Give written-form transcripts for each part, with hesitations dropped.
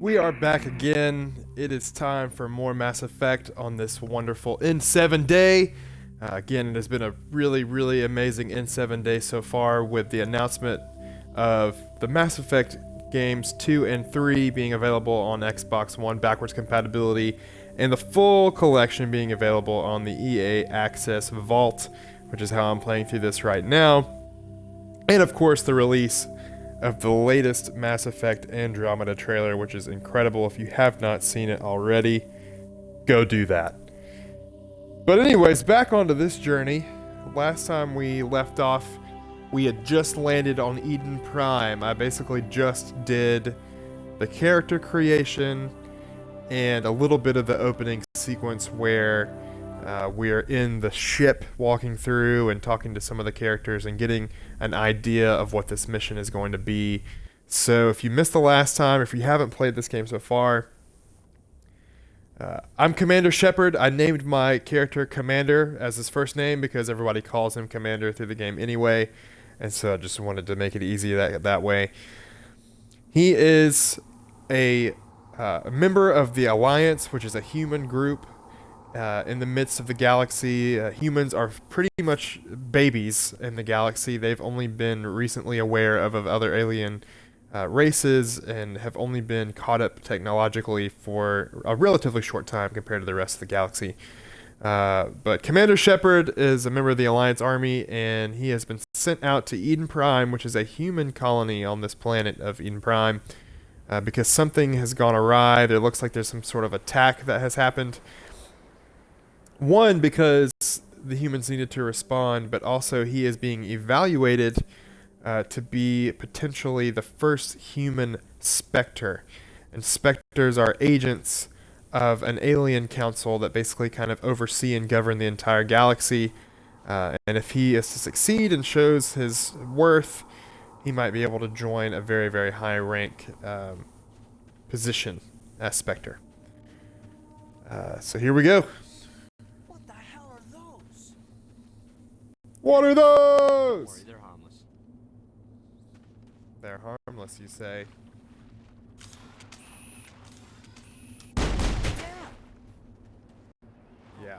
We are back again. It is time for more Mass Effect on this wonderful N7 day. Again, it has been a really amazing N7 day so far with the announcement of the Mass Effect games 2 and 3 being available on Xbox One backwards compatibility and the full collection being available on the EA Access Vault, which is how I'm playing through this right now. And of course, the release of the latest Mass Effect Andromeda trailer, which is incredible. If you have not seen it already, go do that. But anyways, back onto this journey. Last time we left off, we had just landed on Eden Prime. I basically just did the character creation and a little bit of the opening sequence where we're in the ship walking through and talking to some of the characters and getting an idea of what this mission is going to be. So if you missed the last time, if you haven't played this game so far, I'm Commander Shepard. I named my character Commander as his first name because everybody calls him Commander through the game anyway, and so I just wanted to make it easy that way. He is a member of the Alliance, which is a human group in the midst of the galaxy. Humans are pretty much babies in the galaxy. They've only been recently aware of other alien races and have only been caught up technologically for a relatively short time compared to the rest of the galaxy. But Commander Shepard is a member of the Alliance Army, and he has been sent out to Eden Prime, which is a human colony on this planet of Eden Prime, because something has gone awry. There looks like there's some sort of attack that has happened. One, because the humans needed to respond, but also he is being evaluated to be potentially the first human Spectre. And Spectres are agents of an alien council that basically kind of oversee and govern the entire galaxy. And if he is to succeed and shows his worth, he might be able to join a very high rank position as Spectre. So here we go. What are those? Don't worry, they're harmless. They're harmless, you say. Yeah,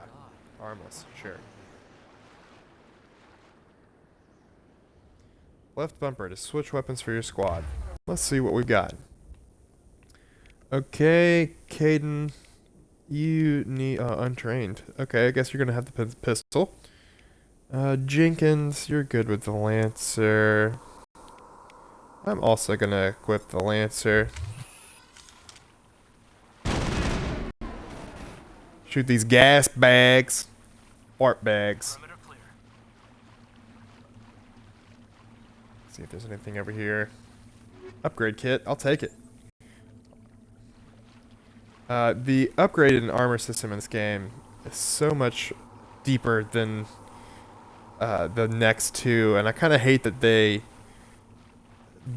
harmless, sure. Left bumper to switch weapons for your squad. Let's see what we've got. Okay, Caden, you need untrained. Okay, I guess you're gonna have the pistol. Jenkins, you're good with the Lancer. I'm also gonna equip the Lancer. Shoot these gas bags. Fart bags. See if there's anything over here. Upgrade kit, I'll take it. The upgraded armor system in this game is so much deeper than the next two, and I kind of hate that they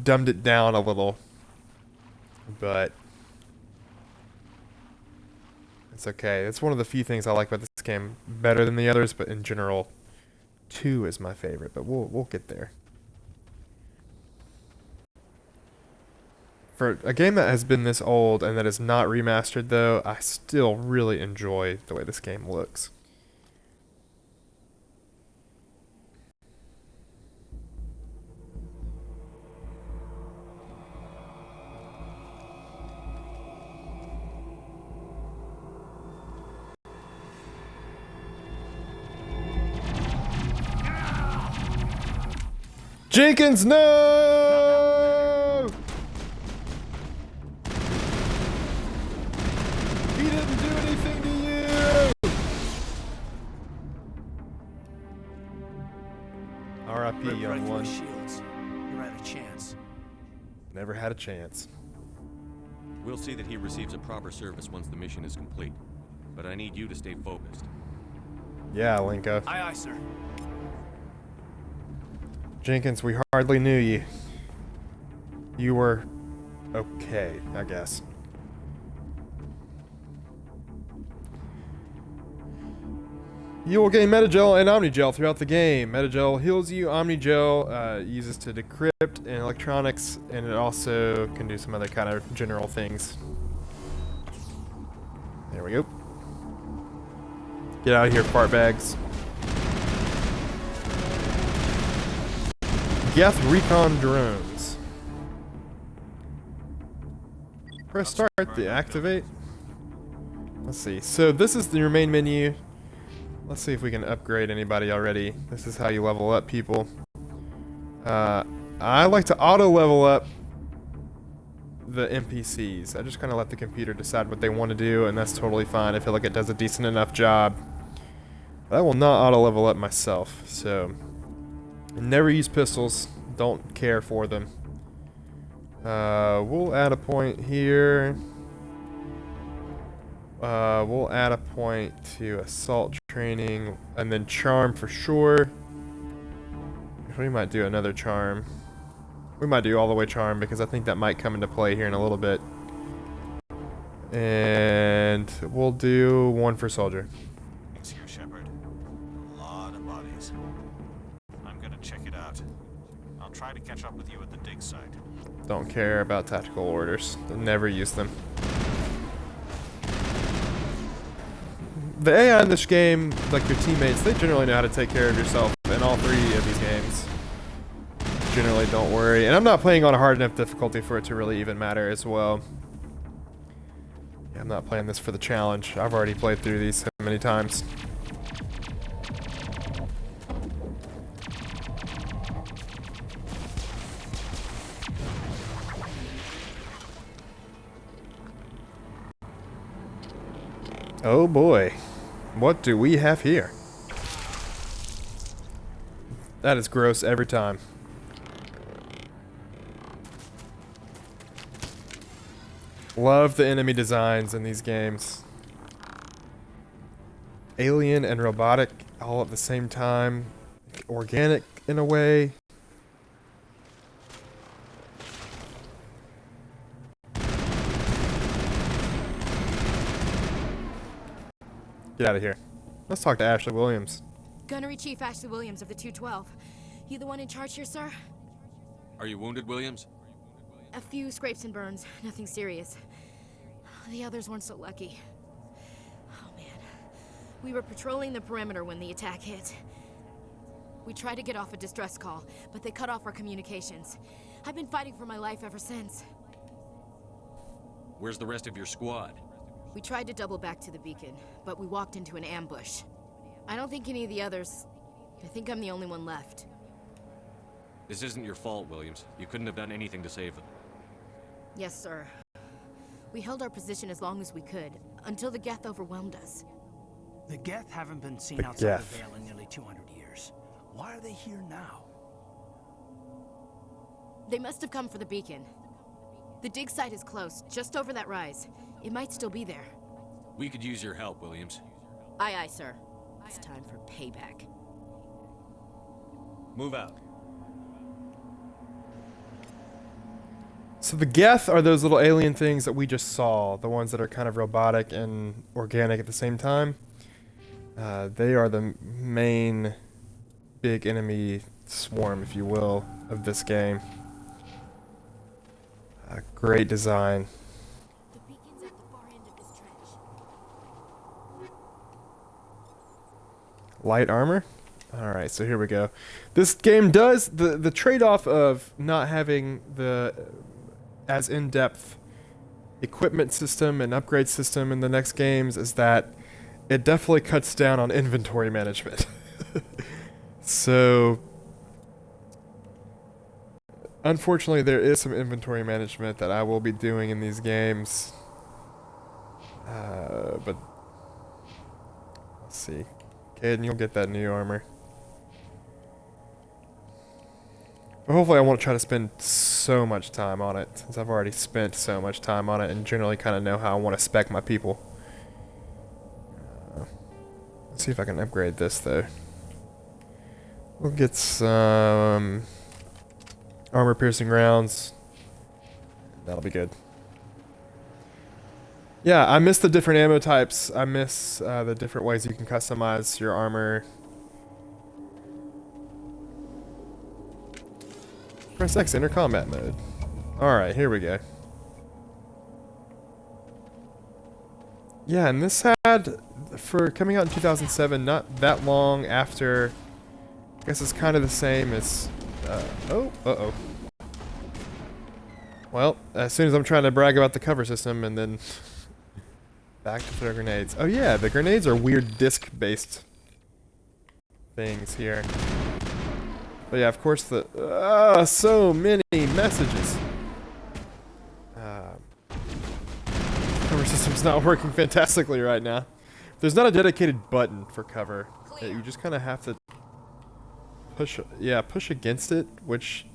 dumbed it down a little, but it's okay. It's one of the few things I like about this game better than the others, but in general, 2 is my favorite, but we'll get there. For a game that has been this old and that is not remastered, though, I still really enjoy the way this game looks. Jenkins, no! He didn't do anything to you! R.I.P. young one. Shields. Never had a chance. Never had a chance. We'll see that he receives a proper service once the mission is complete. But I need you to stay focused. Yeah, Linka. Aye, aye, sir. Jenkins, we hardly knew you. You were okay, I guess. You will gain Metagel and Omnigel throughout the game. Metagel heals you, Omnigel uses to decrypt and electronics, and it also can do some other kind of general things. There we go. Get out of here, fart bags. Geth recon drones. Press start to activate. Let's see. So this is your main menu. Let's see if we can upgrade anybody already. This is how you level up people. I like to auto level up the NPCs. I just kind of let the computer decide what they want to do, and that's totally fine. I feel like it does a decent enough job. I will not auto level up myself, so never use pistols. Don't care for them. We'll add a point here. We'll add a point to assault training, and then charm for sure. We might do another charm. We might do all the way charm because I think that might come into play here in a little bit. And we'll do one for soldier. Thanks here, Shepard. A lot of bodies. I'm gonna check it out. I'll try to catch up with you at the dig site. Don't care about tactical orders. Never use them. The AI in this game, like your teammates, they generally know how to take care of yourself in all three of these games. Generally, don't worry. And I'm not playing on a hard enough difficulty for it to really even matter as well. Yeah, I'm not playing this for the challenge. I've already played through these so many times. Oh boy. What do we have here? That is gross every time. Love the enemy designs in these games. Alien and robotic all at the same time. Organic in a way. Get out of here. Let's talk to Ashley Williams. Gunnery Chief Ashley Williams of the 212. You the one in charge here, sir? Are you wounded, Williams? A few scrapes and burns, nothing serious. The others weren't so lucky. Oh man. We were patrolling the perimeter when the attack hit. We tried to get off a distress call, but they cut off our communications. I've been fighting for my life ever since. Where's the rest of your squad? We tried to double back to the beacon, but we walked into an ambush. I don't think any of the others... I think I'm the only one left. This isn't your fault, Williams. You couldn't have done anything to save them. Yes, sir. We held our position as long as we could, until the Geth overwhelmed us. The Geth haven't been seen The outside Geth. the Vale in nearly 200 years. Why are they here now? They must have come for the beacon. The dig site is close, just over that rise. It might still be there. We could use your help, Williams. Aye, aye, sir. It's time for payback. Move out. So the Geth are those little alien things that we just saw. The ones that are kind of robotic and organic at the same time. They are the main big enemy swarm, if you will, of this game. Great design. The beacon's at the far end of this trench. Light armor? Alright, so here we go. This game does, the trade-off of not having the as in-depth equipment system and upgrade system in the next games is that it definitely cuts down on inventory management. So, unfortunately, there is some inventory management that I will be doing in these games. But, let's see. Caden, you'll get that new armor. But hopefully I won't try to spend so much time on it, since I've already spent so much time on it and generally kind of know how I want to spec my people. Let's see if I can upgrade this, though. We'll get some armor-piercing rounds. That'll be good. Yeah, I miss the different ammo types. I miss the different ways you can customize your armor. Press X, enter combat mode. Alright, here we go. Yeah, and this had, for coming out in 2007, not that long after. I guess it's kind of the same as. Uh-oh. Well, as soon as I'm trying to brag about the cover system, and then back to throw grenades. Oh yeah, the grenades are weird disc-based things here. But yeah, of course so many messages. Cover system's not working fantastically right now. There's not a dedicated button for cover. You just kind of have to push against it, which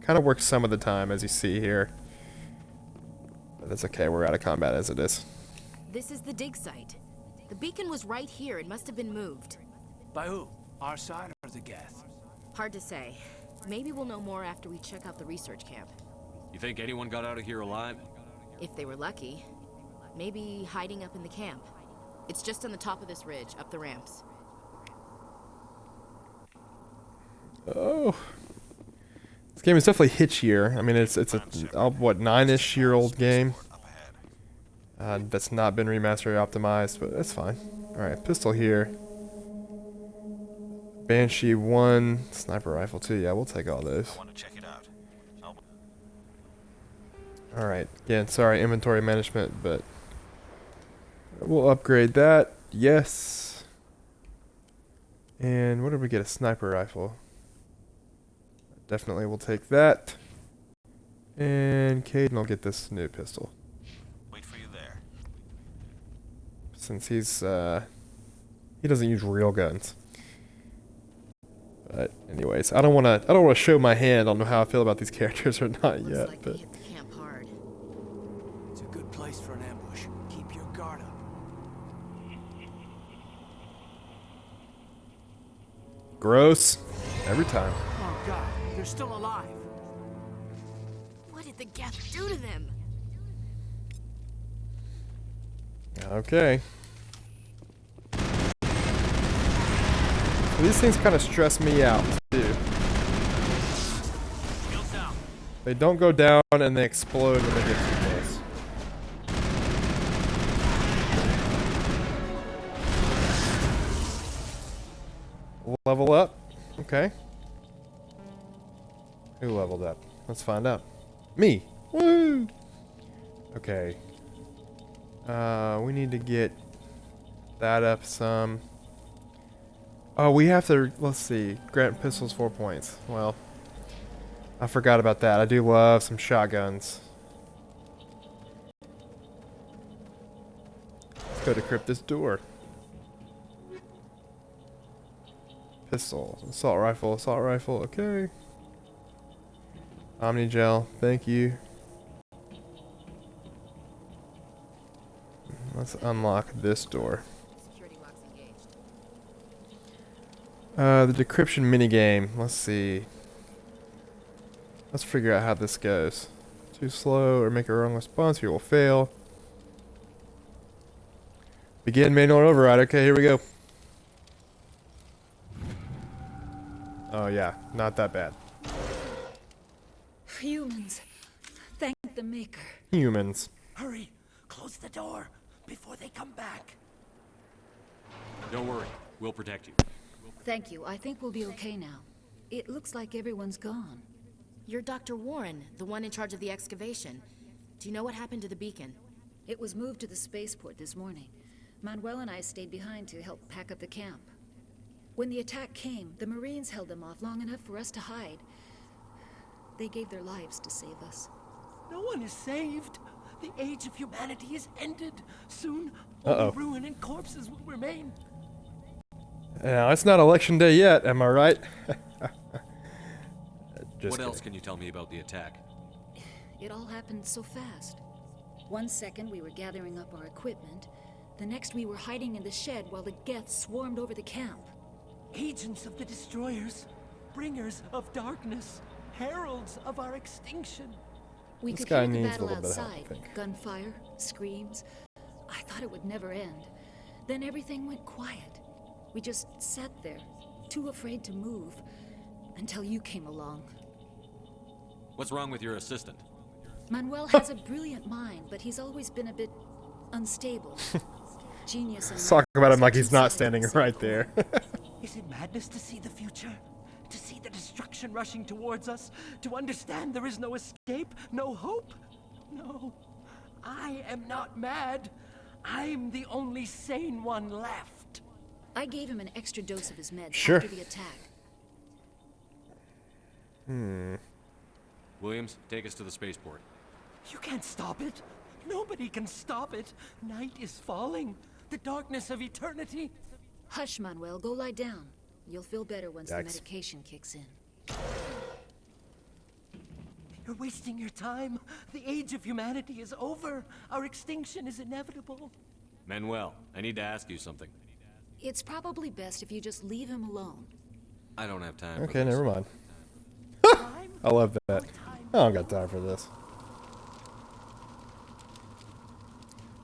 kind of works some of the time, as you see here. But that's okay, we're out of combat as it is. This is the dig site. The beacon was right here. It must have been moved. By who? Our side or the Geth? Hard to say. Maybe we'll know more after we check out the research camp. You think anyone got out of here alive? If they were lucky. Maybe hiding up in the camp. It's just on the top of this ridge, up the ramps. Oh. This game is definitely hitchier. I mean, it's a, what, 9-ish year old game. That's not been remastered or optimized, but that's fine. Alright, pistol here. Banshee 1, sniper rifle 2, yeah, we'll take all those. I want to check it out. Alright, again, sorry, inventory management, but we'll upgrade that. Yes. And what did we get? A sniper rifle. Definitely we'll take that. And Caden will get this new pistol. Wait for you there. Since he's, he doesn't use real guns. But anyways, I don't wanna show my hand on how I feel about these characters or not Looks yet, like but we hit the camp hard. It's a good place for an ambush. Keep your guard up. gross. Every time. Oh God, they're still alive. What did the Geth do to them? Okay. These things kind of stress me out, too. They don't go down and they explode when they get too close. Level up. Okay. Who leveled up? Let's find out. Me. Woo! Okay. We need to get that up some. Oh, we have to, let's see, grant pistols 4 points. Well, I forgot about that. I do love some shotguns. Let's go decrypt this door. Pistol, assault rifle, okay. Omni gel, thank you. Let's unlock this door. Security locks engaged. The decryption minigame. Let's see. Let's figure out how this goes. Too slow or make a wrong response, you will fail. Begin manual override. Okay, here we go. Oh yeah, not that bad. Humans. Thank the Maker. Humans. Hurry, close the door before they come back. Don't worry, we'll protect you. Thank you. I think we'll be okay now. It looks like everyone's gone. You're Dr. Warren, the one in charge of the excavation. Do you know what happened to the beacon? It was moved to the spaceport this morning. Manuel and I stayed behind to help pack up the camp. When the attack came, the Marines held them off long enough for us to hide. They gave their lives to save us. No one is saved. The age of humanity is ended. Soon, Uh-oh. only ruin and corpses will remain. Now, it's not election day yet, am I right? What else can you tell me about the attack? It all happened so fast. 1 second we were gathering up our equipment. The next we were hiding in the shed while the Geth swarmed over the camp. Agents of the destroyers, bringers of darkness, heralds of our extinction. We This could guy hear the needs a battle little bit of help, I outside. think. Gunfire, screams. I thought it would never end. Then everything went quiet. We just sat there, too afraid to move, until you came along. What's wrong with your assistant? Manuel has a brilliant mind, but he's always been a bit unstable. Genius and Talk about him like madness he's not are standing so right cool. there. Is it madness to see the future? To see the destruction rushing towards us? To understand there is no escape, no hope? No, I am not mad. I'm the only sane one left. I gave him an extra dose of his meds Sure. after the attack. Williams, take us to the spaceport. You can't stop it. Nobody can stop it. Night is falling. The darkness of eternity. Hush, Manuel, go lie down. You'll feel better once the Yikes. medication kicks in. You're wasting your time. The age of humanity is over. Our extinction is inevitable. Manuel, I need to ask you something. It's probably best if you just leave him alone. I don't have time. Okay, for this. never mind. Time? I love that. I don't got time for this.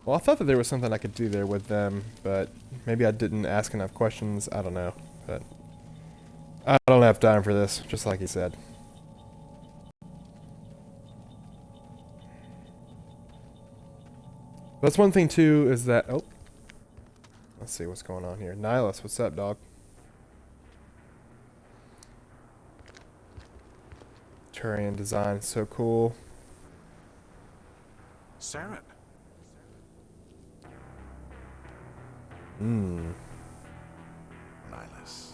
Well, I thought that there was something I could do there with them, but maybe I didn't ask enough questions. I don't know, but I don't have time for this, just like he said. That's one thing too, is that let's see what's going on here. Nihilus, what's up, dog? Turian design, so cool. Saren. Nihilus.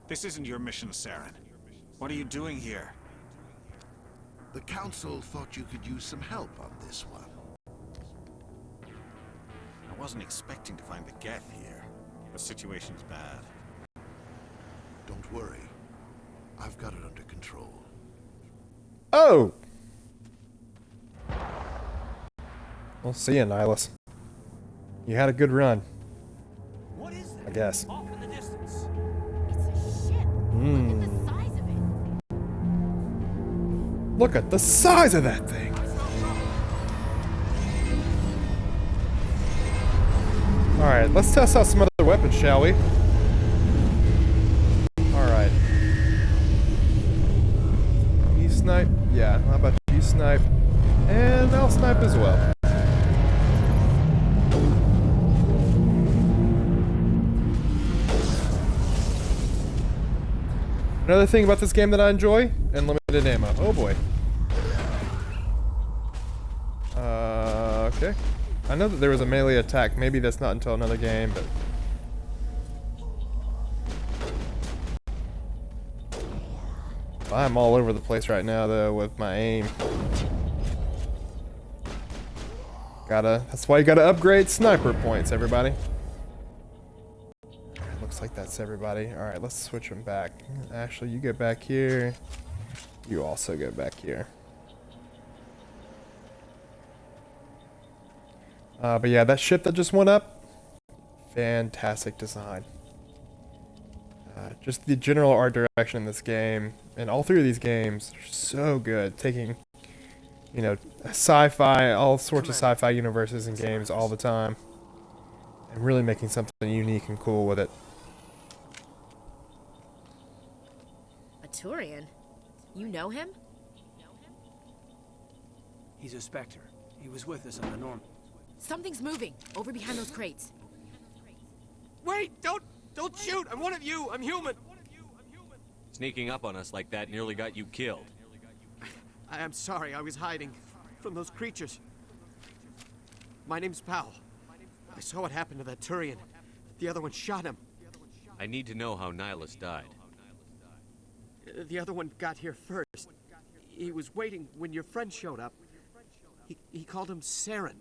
This isn't your mission, Saren. What are you doing here? The Council thought you could use some help on this one. I wasn't expecting to find the Geth here. The situation's bad. Don't worry. I've got it under control. Oh! We'll see you, Nihilus. You had a good run, What is I that? guess. Off in the distance. It's a ship. Look at the size of it. Look at the size of that thing! Alright, let's test out some other weapons, shall we? Alright. You snipe? Yeah, how about you snipe? And I'll snipe as well. Another thing about this game that I enjoy, unlimited ammo. Oh boy. Okay. I know that there was a melee attack. Maybe that's not until another game, but... I'm all over the place right now, though, with my aim. That's why you gotta upgrade sniper points, everybody. Looks like that's everybody. Alright, let's switch them back. Ashley, you get back here. You also go back here. But yeah, that ship that just went up, fantastic design. Just the general art direction in this game, and all three of these games are so good. Taking, you know, sci-fi, all sorts of sci-fi universes and games all the time, and really making something unique and cool with it. A Turian? You know him? He's a Spectre. He was with us on the Norm. Something's moving over behind those crates. Wait! Don't shoot! I'm one of you! I'm human! Sneaking up on us like that nearly got you killed. I am sorry, I was hiding from those creatures. My name's Powell. I saw what happened to that Turian. The other one shot him. I need to know how Nihilus died. The other one got here first. He was waiting when your friend showed up. He called him Saren.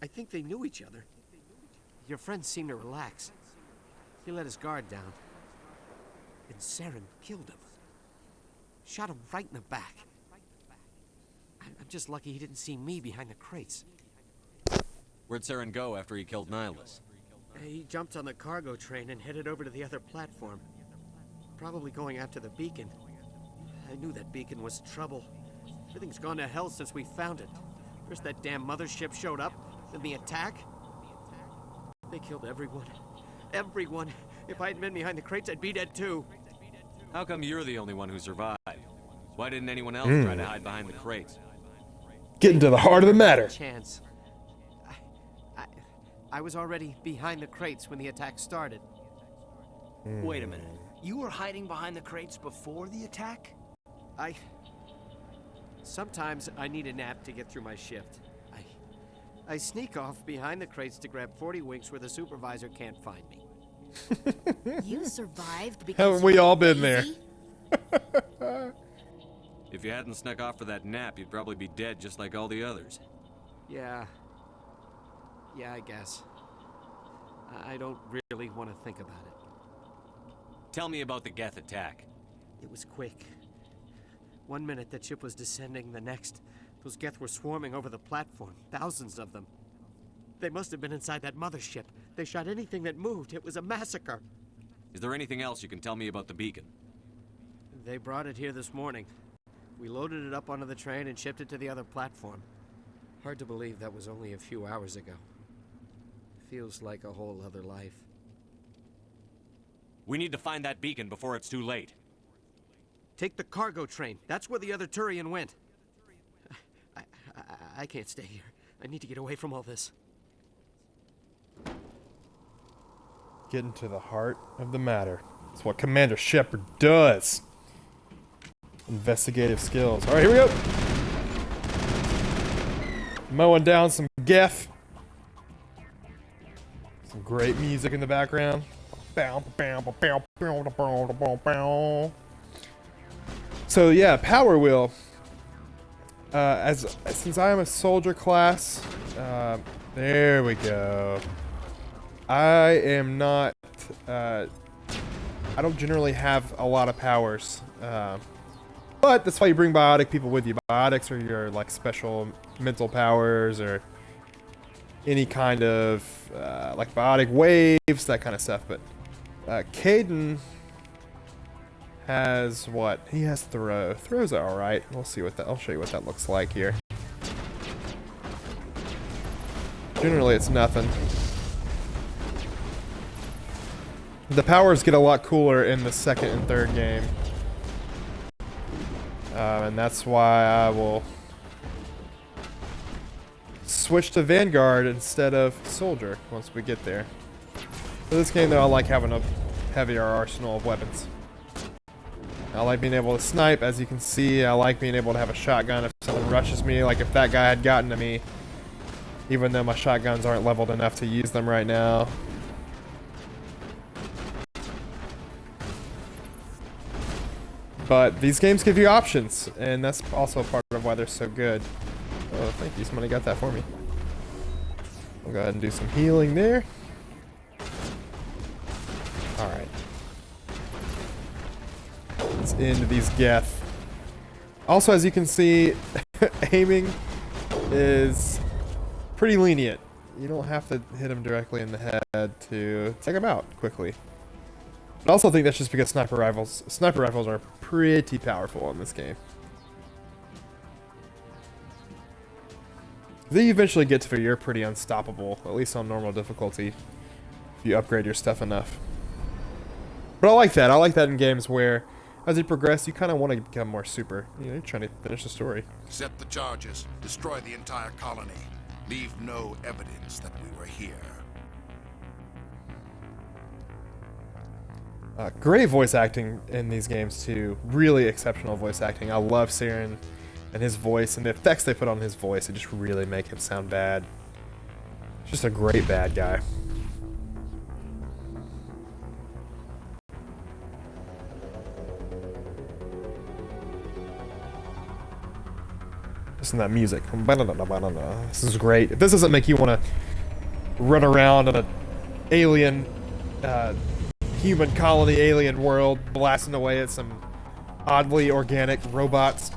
I think they knew each other. Your friend seemed to relax. He let his guard down. And Saren killed him. Shot him right in the back. I'm just lucky he didn't see me behind the crates. Where'd Saren go after he killed Nihilus? He jumped on the cargo train and headed over to the other platform. Probably going after the beacon. I knew that beacon was trouble. Everything's gone to hell since we found it. First that damn mothership showed up, then the attack. They killed everyone. Everyone. If I hadn't been behind the crates, I'd be dead too. How come you're the only one who survived? Why didn't anyone else try to hide behind the crates? Getting to the heart of the matter. Chance. I was already behind the crates when the attack started. Wait a minute. You were hiding behind the crates before the attack? Sometimes I need a nap to get through my shift. I sneak off behind the crates to grab 40 winks where the supervisor can't find me. You survived because Haven't we you're all been there? lazy? If you hadn't snuck off for that nap, you'd probably be dead just like all the others. Yeah, I guess. I don't really want to think about it. Tell me about the Geth attack. It was quick. 1 minute the ship was descending, the next, those Geth were swarming over the platform, thousands of them. They must have been inside that mothership. They shot anything that moved. It was a massacre. Is there anything else you can tell me about the beacon? They brought it here this morning. We loaded it up onto the train and shipped it to the other platform. Hard to believe that was only a few hours ago. Feels like a whole other life. We need to find that beacon before it's too late. Take the cargo train. That's where the other Turian went. I can't stay here. I need to get away from all this. Getting to the heart of the matter. That's what Commander Shepard does. Investigative skills. All right, here we go. Mowing down some Geth. Some great music in the background. So yeah, power wheel. Since I am a soldier class, there we go. I am not. I don't generally have a lot of powers, but that's why you bring biotic people with you. Biotics are your like special mental powers or any kind of like biotic waves, that kind of stuff. But Caden has what? He has throw. Throw's all right. We'll see what that. I'll show you what that looks like here. Generally, it's nothing. The powers get a lot cooler in the second and third game, and that's why I will switch to Vanguard instead of Soldier once we get there. For this game, though, I like having a heavier arsenal of weapons. I like being able to snipe, as you can see. I like being able to have a shotgun if someone rushes me, like if that guy had gotten to me, even though my shotguns aren't leveled enough to use them right now. But these games give you options, and that's also part of why they're so good. Oh, thank you. Somebody got that for me. I'll go ahead and do some healing there. Alright. Let's end these Geth. Also, as you can see, aiming is pretty lenient. You don't have to hit them directly in the head to take them out quickly. I also think that's just because sniper rifles are pretty powerful in this game. Then you eventually get to where you're pretty unstoppable, at least on normal difficulty, if you upgrade your stuff enough. But I like that. I like that in games where, as you progress, you kind of want to become more super. You know, you're trying to finish the story. Set the charges. Destroy the entire colony. Leave no evidence that we were here. Great voice acting in these games too. Really exceptional voice acting. I love Saren and his voice, and the effects they put on his voice. It just really make him sound bad. Just a great bad guy. Listen to that music. This is great. If this doesn't make you want to run around in an alien human colony alien world blasting away at some oddly organic robots,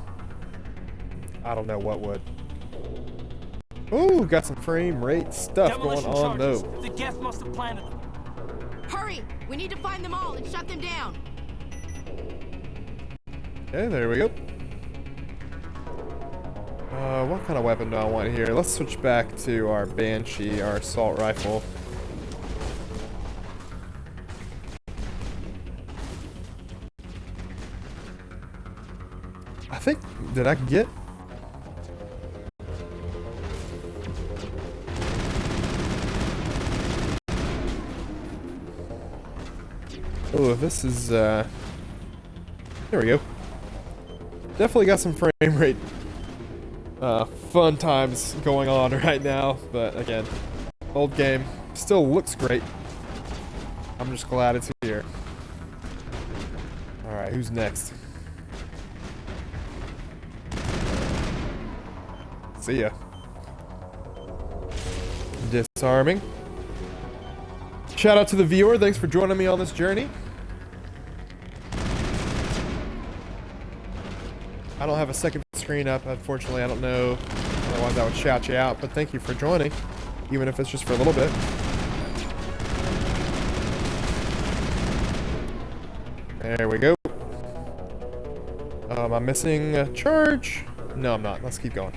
I don't know what would. Ooh, got some frame rate stuff going on though. The Geth must have planted them. Hurry! We need to find them all and shut them down. Okay, there we go. What kind of weapon do I want here? Let's switch back to our Banshee, our assault rifle. I think, did I get? Oh, this is, there we go. Definitely got some frame rate, fun times going on right now, but again, old game. Still looks great. I'm just glad it's here. Alright, who's next? See ya. Disarming. Shout out to the viewer. Thanks for joining me on this journey. I don't have a second screen up, unfortunately. I don't know. Otherwise, I would shout you out. But thank you for joining, even if it's just for a little bit. There we go. Am I missing a charge? No, I'm not. Let's keep going.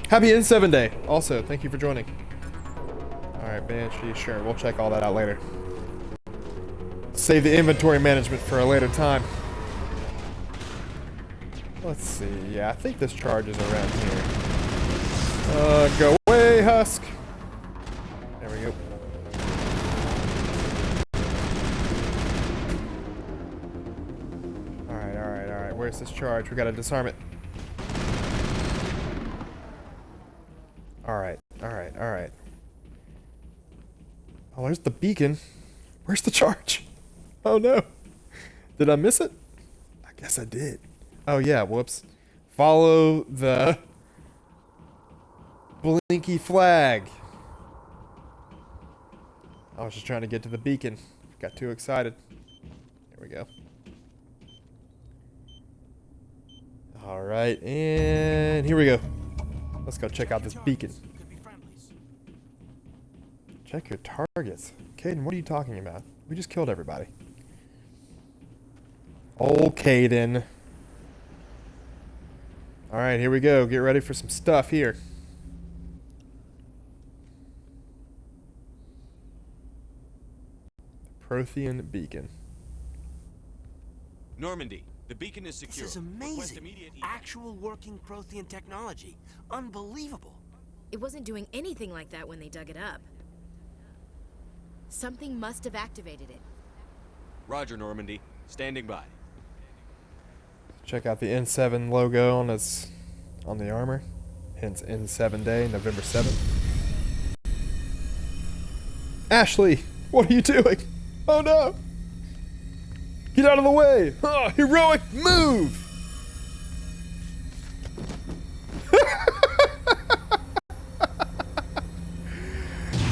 Happy N7 Day. Also, thank you for joining. Alright, Banshee, sure. We'll check all that out later. Save the inventory management for a later time. Let's see. Yeah, I think this charge is around here. Go away, Husk. There we go. Alright. Where's this charge? We gotta disarm it. Alright. Oh, there's the beacon. Where's the charge? Oh no. Did I miss it? I guess I did. Oh yeah, whoops. Follow the blinky flag. I was just trying to get to the beacon. Got too excited. There we go. Alright, and here we go. Let's go check out this beacon. Check your targets. Caden, what are you talking about? We just killed everybody. Oh, Caden. Alright, here we go. Get ready for some stuff here. Prothean beacon. Normandy, the beacon is secure. This is amazing. Actual working Prothean technology. Unbelievable. It wasn't doing anything like that when they dug it up. Something must have activated it. Roger, Normandy. Standing by. Check out the N7 logo on the armor. Hence N7 Day, November 7th. Ashley, what are you doing? Oh no! Get out of the way! Oh, heroic move!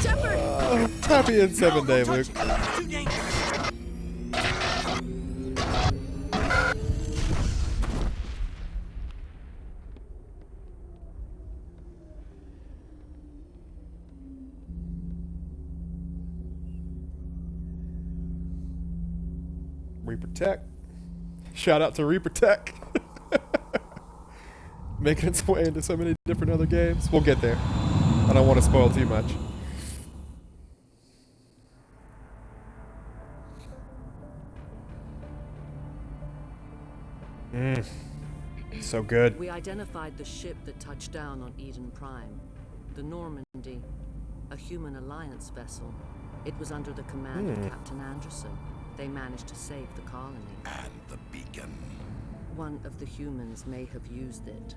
Shepard! Happy N7 Day, Luke. Too dangerous. Reaper Tech. Shout out to Reaper Tech. Making its way into so many different other games. We'll get there. I don't want to spoil too much. So good. We identified the ship that touched down on Eden Prime. The Normandy. A human alliance vessel. It was under the command of Captain Anderson. They managed to save the colony. And the beacon. One of the humans may have used it.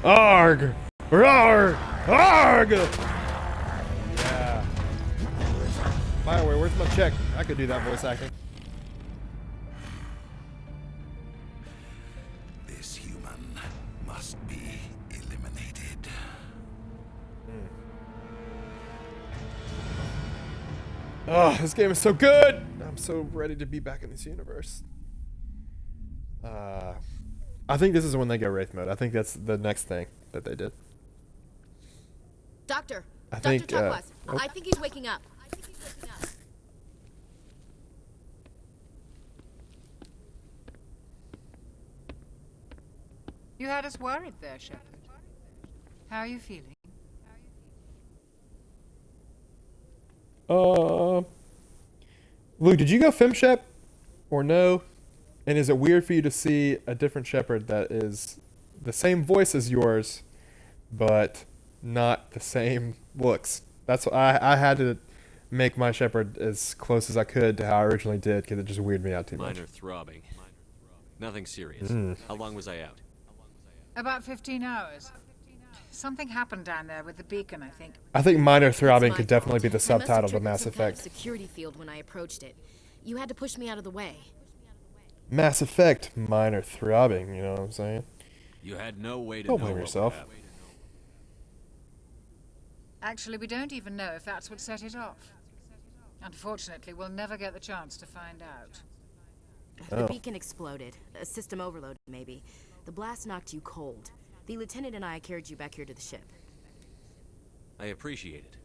Arg! Arg! Arg! Yeah. Bioware, where's my check? I could do that voice acting. This human must be eliminated. Oh, this game is so good! I'm so ready to be back in this universe. I think this is when they go Wraith mode. I think that's the next thing that they did. Doctor! I Dr. think, Tuckwas, oh. I think he's waking up. You had us worried there, Shepard. How are you feeling? Luke, did you go FemShep or no? And is it weird for you to see a different Shepard that is the same voice as yours, but not the same looks. That's why I had to make my Shepherd as close as I could to how I originally did, because it just weirded me out too much. Minor throbbing. Nothing serious. How long was I out? About 15 hours. Something happened down there with the beacon, I think. I think minor It's throbbing my could definitely be fault. the I must have subtitle to triggered Mass some kind of Effect. security field when I approached it. You had to push me out of the way. Mass Effect, minor throbbing, you know what I'm saying? You had no way to Don't know blame what yourself. would happen. Actually, we don't even know if that's what set it off. Unfortunately, we'll never get the chance to find out. The Oh. beacon exploded. A system overload, maybe. The blast knocked you cold. The lieutenant and I carried you back here to the ship. I appreciate it.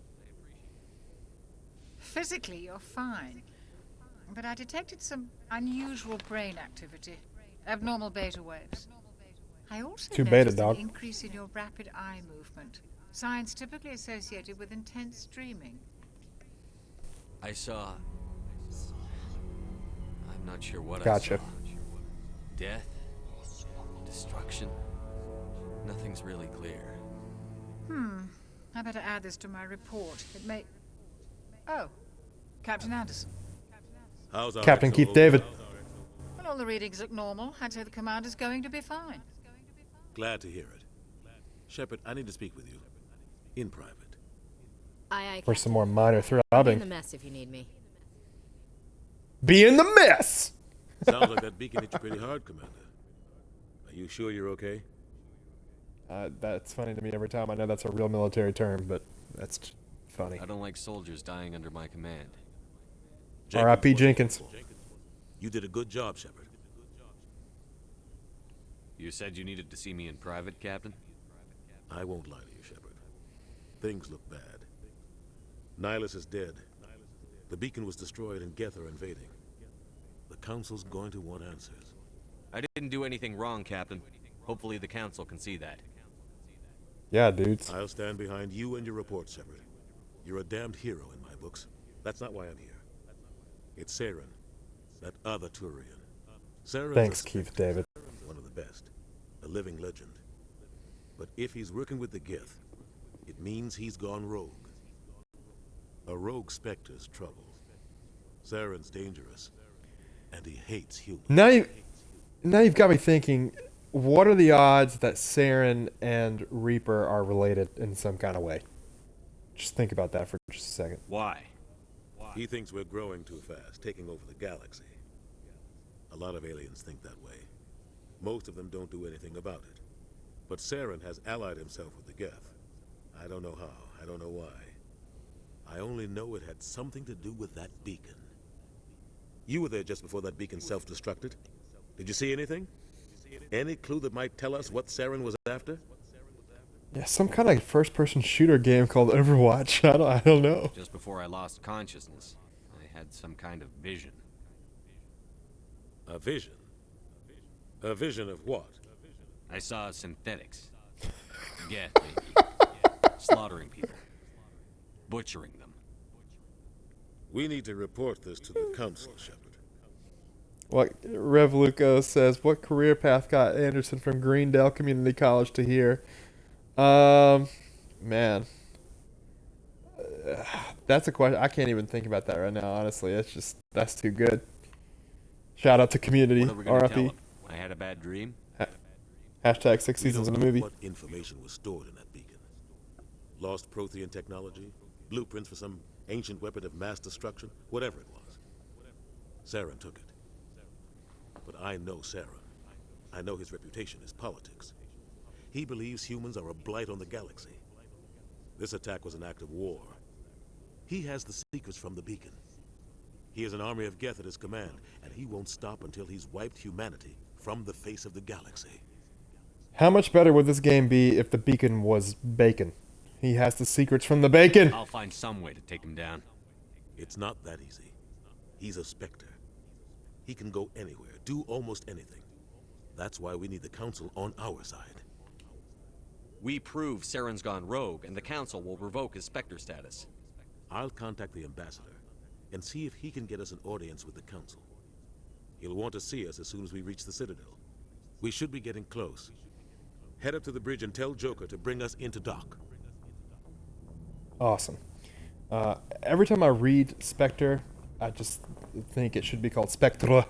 Physically, you're fine. But I detected some unusual brain activity. Abnormal beta waves. I also Too beta, noticed dog. an increase in your rapid eye movement. Signs typically associated with intense dreaming. I saw... I'm not sure what Gotcha. I saw. Death? Destruction? Nothing's really clear. I better add this to my report. It may... Oh, Captain Anderson. How's our Captain XO Keith holding David. up? Well, all the readings look normal. I'd say the commander's going to be fine. Glad to hear it. Shepard, I need to speak with you. In private. Aye, For some more minor I'll be in throbbing. the mess if you need me. Be in the mess! Sounds like that beacon hit you pretty hard, Commander. Are you sure you're okay? That's funny to me every time. I know that's a real military term, but that's funny. I don't like soldiers dying under my command. R.I.P. was Jenkins. wonderful. You did a good job, Shepard. You said you needed to see me in private, Captain? I won't lie to you, Shepard. Things look bad. Nihilus is dead. The beacon was destroyed and Geth are invading. The Council's going to want answers. I didn't do anything wrong, Captain. Hopefully the Council can see that. Yeah, dudes. I'll stand behind you and your report, Shepard. You're a damned hero in my books. That's not why I'm here. It's Saren, that other Turian. Saren's Thanks, a Keith specter, David. one of the best, a living legend. But if he's working with the Geth, it means he's gone rogue. A rogue Spectre's trouble. Saren's dangerous, and he hates humans. Now you've got me thinking, what are the odds that Saren and Reaper are related in some kind of way? Just think about that for just a second. Why? He thinks we're growing too fast, taking over the galaxy. A lot of aliens think that way. Most of them don't do anything about it. But Saren has allied himself with the Geth. I don't know how, I don't know why. I only know it had something to do with that beacon. You were there just before that beacon self-destructed. Did you see anything? Any clue that might tell us what Saren was after? Yeah, some kind of first-person shooter game called Overwatch. I don't know. Just before I lost consciousness, I had some kind of vision. A vision? A vision of what? I saw synthetics. Geth, maybe. Slaughtering people. Butchering them. We need to report this to the Council, Shepard. What Rev Luco says, what career path got Anderson from Greendale Community College to here? Man. That's a question. I can't even think about that right now, honestly. That's too good. Shout out to community, What are we gonna tell RIP. him? I had a bad dream? Hashtag 6 We seasons in don't the know movie. what information was stored in that beacon. Lost Prothean technology, blueprints for some ancient weapon of mass destruction, whatever it was. Saren took it. But I know Saren. I know his reputation is politics. He believes humans are a blight on the galaxy. This attack was an act of war. He has the secrets from the beacon. He has an army of Geth at his command, and he won't stop until he's wiped humanity from the face of the galaxy. How much better would this game be if the beacon was bacon? He has the secrets from the bacon. I'll find some way to take him down. It's not that easy. He's a Spectre. He can go anywhere, do almost anything. That's why we need the Council on our side. We prove Saren's gone rogue, and the Council will revoke his Spectre status. I'll contact the ambassador and see if he can get us an audience with the Council. He'll want to see us as soon as we reach the Citadel. We should be getting close. Head up to the bridge and tell Joker to bring us into dock. Awesome. Every time I read Spectre, I just think it should be called Spectre.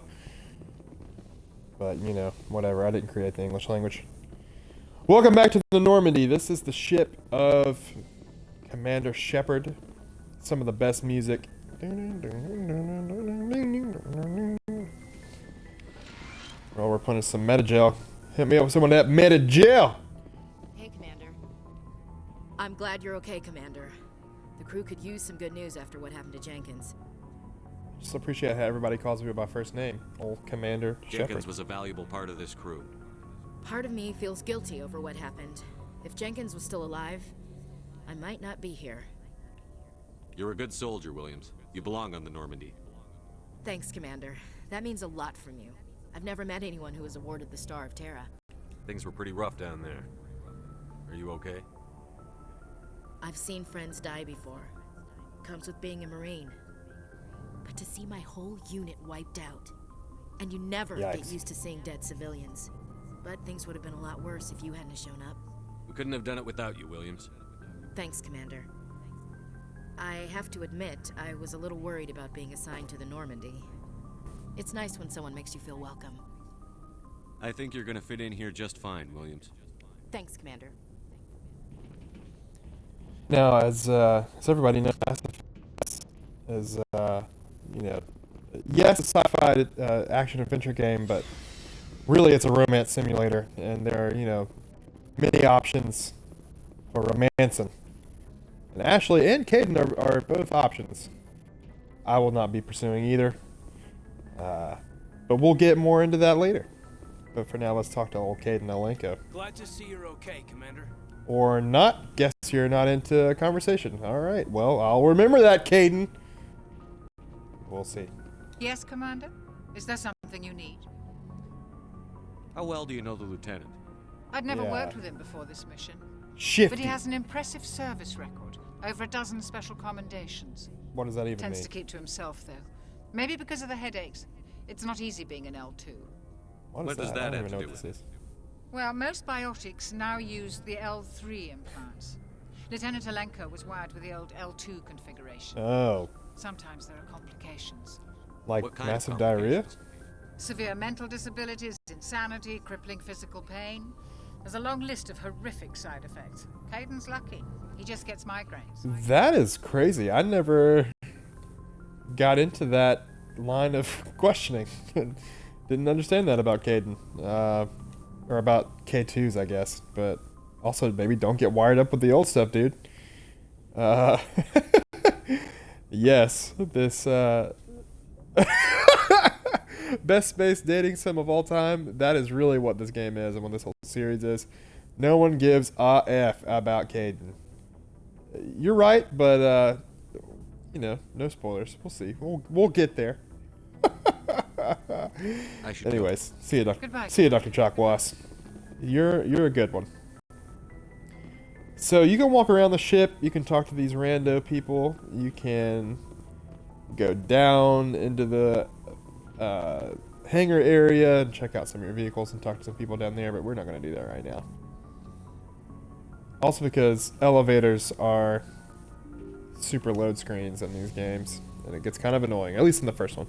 But, you know, whatever. I didn't create the English language. Welcome back to the Normandy. This is the ship of Commander Shepard. Some of the best music. Well, we're putting some metagel. Hit me up with some of that metagel. Hey, Commander. I'm glad you're okay, Commander. The crew could use some good news after what happened to Jenkins. Just appreciate how everybody calls me by first name. Old Commander Jenkins Shepard. was a valuable part of this crew. Part of me feels guilty over what happened. If Jenkins was still alive, I might not be here. You're a good soldier, Williams. You belong on the Normandy. Thanks, Commander. That means a lot from you. I've never met anyone who was awarded the Star of Terra. Things were pretty rough down there. Are you okay? I've seen friends die before. Comes with being a Marine. But to see my whole unit wiped out. And you never get Yikes. used to seeing dead civilians. But things would have been a lot worse if you hadn't shown up. We couldn't have done it without you, Williams. Thanks, Commander. I have to admit, I was a little worried about being assigned to the Normandy. It's nice when someone makes you feel welcome. I think you're gonna fit in here just fine, Williams. Thanks, Commander. Now, as everybody knows, is you know, yes, it's a sci-fi action adventure game, but really it's a romance simulator, and there are, you know, many options for romancing. And Ashley and Caden are both options. I will not be pursuing either. But we'll get more into that later. But for now, let's talk to old Caden Alenko. Glad to see you're okay, Commander. Or not. Guess you're not into a conversation. All right. Well, I'll remember that, Caden. We'll see. Yes, Commander? Is there something you need? How well do you know the lieutenant? I'd never Yeah. worked with him before this mission. Shifty. But he has an impressive service record. Over a dozen special commendations. What does that even Tends mean? to keep to himself, though. Maybe because of the headaches. It's not easy being an L2. What does that I don't have even to know do what with this is. Well, most biotics now use the L3 implants. Lieutenant Alenko was wired with the old L2 configuration. Oh, Sometimes there are complications. like What kind of massive diarrhea? complications? Severe mental disabilities, insanity, crippling physical pain. There's a long list of horrific side effects. Caden's lucky. He just gets migraines. That is crazy. I never got into that line of questioning. Didn't understand that about Caden. Or about K2s, I guess. But also, maybe don't get wired up with the old stuff, dude. Yes, this best space dating sim of all time. That is really what this game is and what this whole series is. No one gives a F about Caden. You're right, but you know, no spoilers. We'll see. We'll get there. I should Anyways, see you, Goodbye. see you, Dr. Chakwas. You're a good one. So you can walk around the ship. You can talk to these rando people. You can go down into the hangar area and check out some of your vehicles and talk to some people down there. But we're not going to do that right now. Also because elevators are super load screens in these games, and it gets kind of annoying, at least in the first one.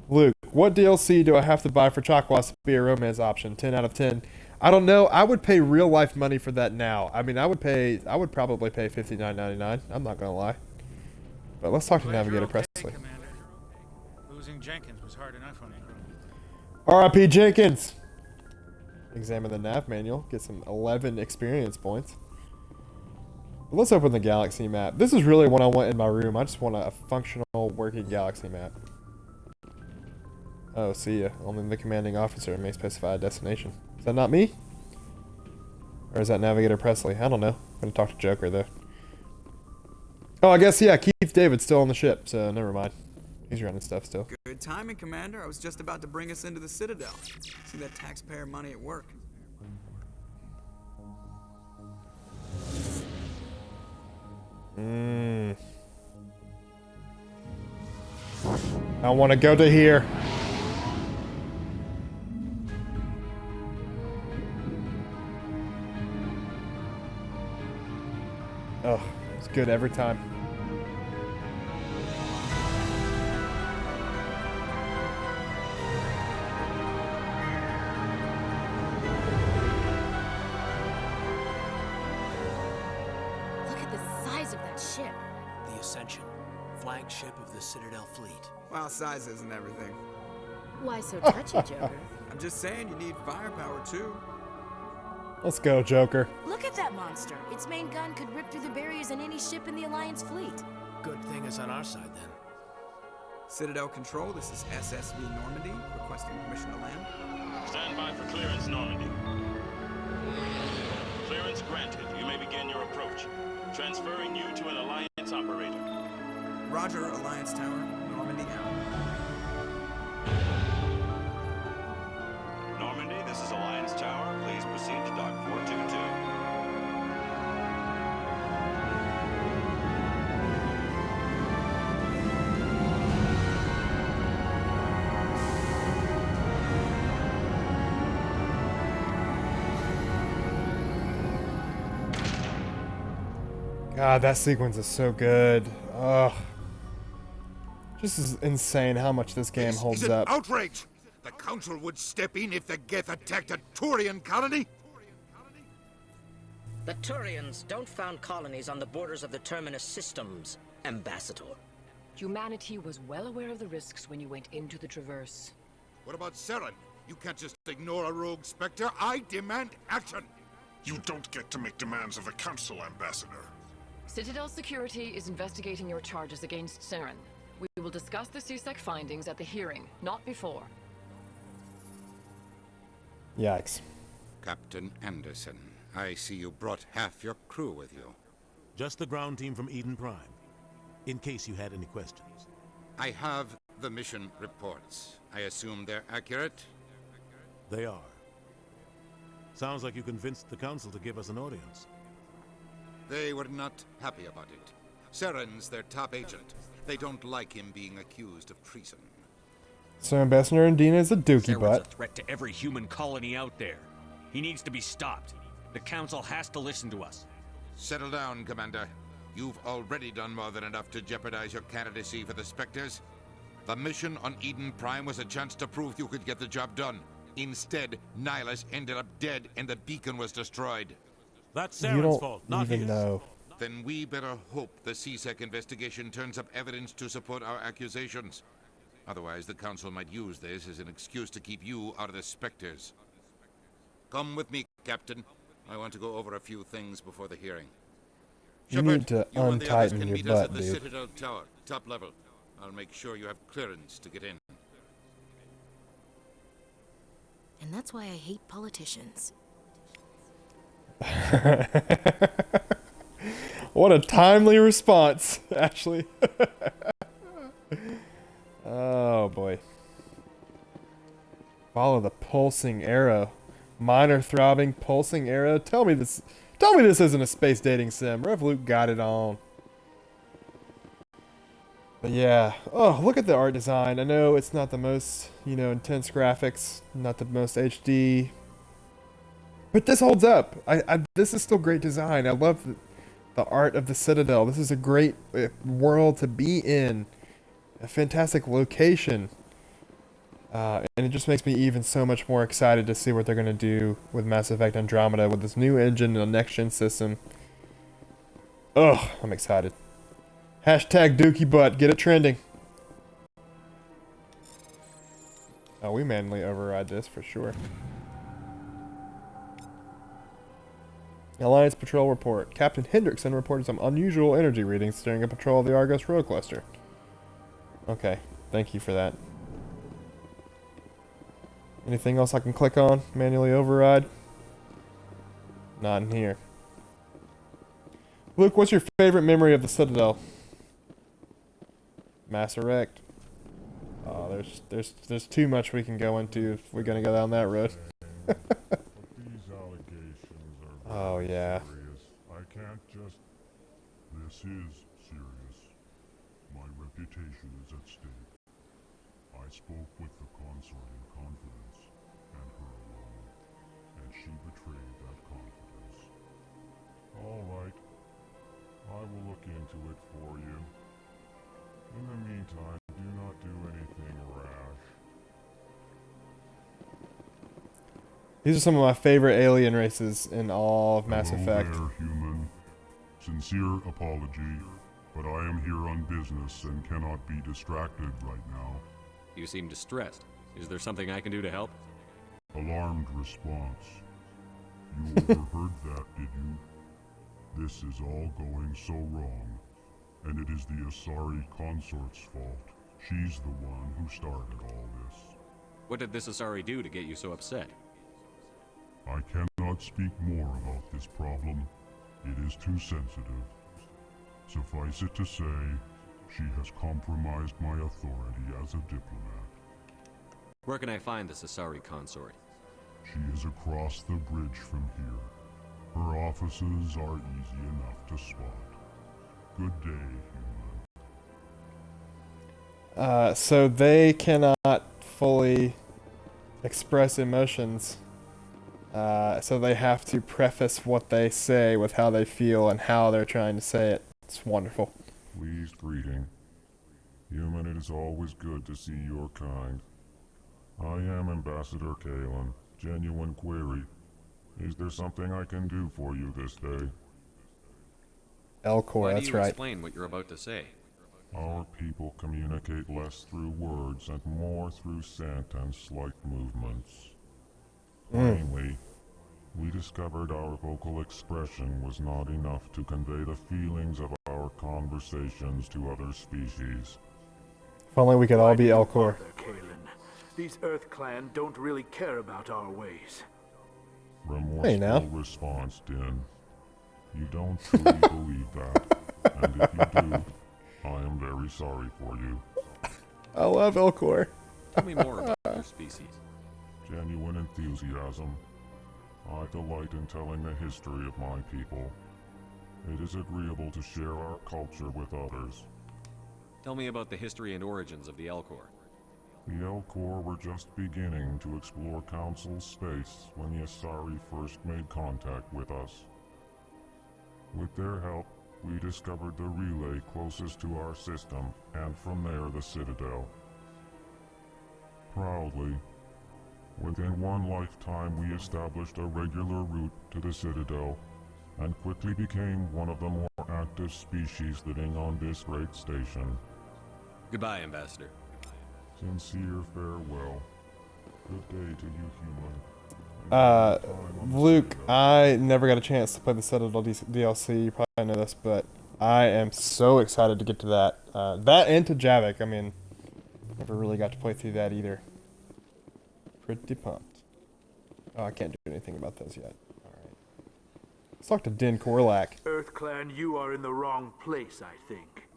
Luke, what DLC do I have to buy for Chakwas to be a romance option? 10 out of 10. I don't know. I would pay real life money for that now. I mean, I would probably pay $59.99. I'm not gonna lie. But let's talk to Navigator Presley. Commander. Losing Jenkins was hard enough on the crew. R.I.P. Jenkins. Examine the nav manual. Get some 11 experience points. But let's open the galaxy map. This is really what I want in my room. I just want a functional, working galaxy map. Oh, see ya. Only the commanding officer may specify a destination. Is that not me? Or is that Navigator Presley? I don't know. I'm gonna talk to Joker, though. Oh, I guess, yeah, Keith David's still on the ship, so never mind. He's running stuff still. Good timing, Commander. I was just about to bring us into the Citadel. See that taxpayer money at work. I want to go to here. Oh, It's good every time. Look at the size of that ship. The Ascension, flagship of the Citadel fleet. Well, size isn't everything. Why so touchy, Joker? I'm just saying you need firepower too. Let's go, Joker. Look at that monster. Its main gun could rip through the barriers in any ship in the Alliance fleet. Good thing it's on our side then. Citadel Control, this is SSV Normandy, requesting permission to land. Stand by for clearance, Normandy. Clearance granted. You may begin your approach. Transferring you to an Alliance operator. Roger, Alliance Tower, Normandy out. Normandy, this is Alliance Tower. Please proceed to Dock 422. God, that sequence is so good. Ugh. Just is insane how much this game holds This is an up. outrage! The Council would step in if the Geth attacked a Turian colony? The Turians don't found colonies on the borders of the Terminus systems, Ambassador. Humanity was well aware of the risks when you went into the Traverse. What about Saren? You can't just ignore a rogue Spectre. I demand action! You don't get to make demands of the Council, Ambassador. Citadel Security is investigating your charges against Saren. We will discuss the CSEC findings at the hearing, not before. Yikes. Captain Anderson, I see you brought half your crew with you. Just the ground team from Eden Prime, in case you had any questions. I have the mission reports. I assume they're accurate? They are. Sounds like you convinced the Council to give us an audience. They were not happy about it. Saren's their top agent. They don't like him being accused of treason. So Ambassador Indina is a dookie Saren's butt. a threat to every human colony out there. He needs to be stopped. The Council has to listen to us. Settle down, Commander. You've already done more than enough to jeopardize your candidacy for the Spectres. The mission on Eden Prime was a chance to prove you could get the job done. Instead, Nihilus ended up dead and the beacon was destroyed. That's You Saren's don't fault, not even his. know. Then we better hope the CSEC investigation turns up evidence to support our accusations. Otherwise, the Council might use this as an excuse to keep you out of the Spectres. Come with me, Captain. I want to go over a few things before the hearing. You Shepard, need to you and the others untighten can your meet us butt, at the dude. Citadel Tower, top level. I'll make sure you have clearance to get in. And that's why I hate politicians. What a timely response, Ashley. Oh boy. Follow the pulsing arrow. Minor throbbing pulsing arrow. Tell me this isn't a space dating sim. Revolut got it on. But yeah. Oh, look at the art design. I know it's not the most, intense graphics, not the most HD. But this holds up. This is still great design. I love the art of the Citadel. This is a great world to be in. A fantastic location. And it just makes me even so much more excited to see what they're going to do with Mass Effect Andromeda with this new engine and a next-gen system. Ugh, I'm excited. Hashtag Dookie Butt. Get it trending. Oh, we manually override this for sure. Alliance Patrol Report. Captain Hendrickson reported some unusual energy readings during a patrol of the Argos Road Cluster. Okay, thank you for that. Anything else I can click on? Manually override? Not in here. Luke, what's your favorite memory of the Citadel? Mass Erect. Oh, there's too much we can go into if we're gonna go down that road. These allegations are Oh yeah. serious. I can't just... This is serious. My reputation is at stake. I spoke with the consort in confidence, and her alone, and she betrayed that confidence. All right. I will look meantime, do not do anything rash. These are some of my favorite alien races in all of Mass Effect. Hello there, human. Sincere apology, but I am here on business and cannot be distracted right now. You seem distressed. Is there something I can do to help? Alarmed response. You overheard that, did you? This is all going so wrong, and it is the Asari consort's fault. She's the one who started all this. What did this Asari do to get you so upset? I cannot speak more about this problem. It is too sensitive. Suffice it to say, she has compromised my authority as a diplomat. Where can I find this Asari consort? She is across the bridge from here. Her offices are easy enough to spot. Good day, human. So they cannot fully express emotions. So they have to preface what they say with how they feel and how they're trying to say it. It's wonderful. Pleased greeting. Human, it is always good to see your kind. I am Ambassador Kalen. Genuine query. Is there something I can do for you this day? Elcor, that's Why do you right. explain what you're about to say? Our people communicate less through words and more through scent and slight movements. Plainly, we discovered our vocal expression was not enough to convey the feelings of our conversations to other species. If only we could all be Elcor. These Earth Clan don't really care about our ways. Remorseful response, Din. You don't truly believe that, and if you do, I am very sorry for you. I love Elcor. Tell me more about your species. Genuine enthusiasm. I delight in telling the history of my people. It is agreeable to share our culture with others. Tell me about the history and origins of the Elcor. The Elcor were just beginning to explore Council space when the Asari first made contact with us. With their help, we discovered the relay closest to our system, and from there the Citadel. Proudly, within one lifetime we established a regular route to the Citadel, and quickly became one of the more active species living on this great station. Goodbye, Ambassador. Sincere farewell. Good day to you, human. Luke, I never got a chance to play the Citadel DLC. You probably know this, but I am so excited to get to that. That and to Javik. I mean, never really got to play through that either. Pretty pumped. Oh, I can't do anything about those yet. Alright. Let's talk to Din Korlak. Earth Clan, you are in the wrong place, I think.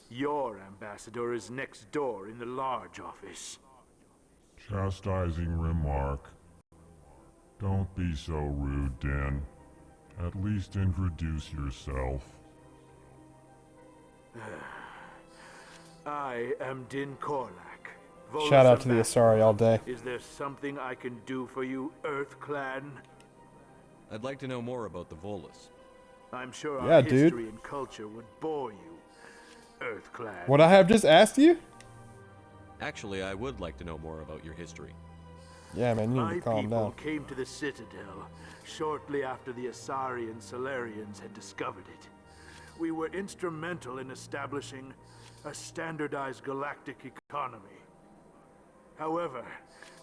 Your ambassador is next door in the large office. Chastising remark. Don't be so rude, Din. At least introduce yourself. I am Din Korlak. Shout out to the Asari all day. Is there something I can do for you, Earth Clan? I'd like to know more about the Volus. I'm sure Yeah, our dude. history and culture would bore you, Earth Clan. What I have just asked you? Actually, I would like to know more about your history. Yeah, man, you need My to calm people down. came to the Citadel shortly after the Asari and Solarians had discovered it. We were instrumental in establishing a standardized galactic economy. However,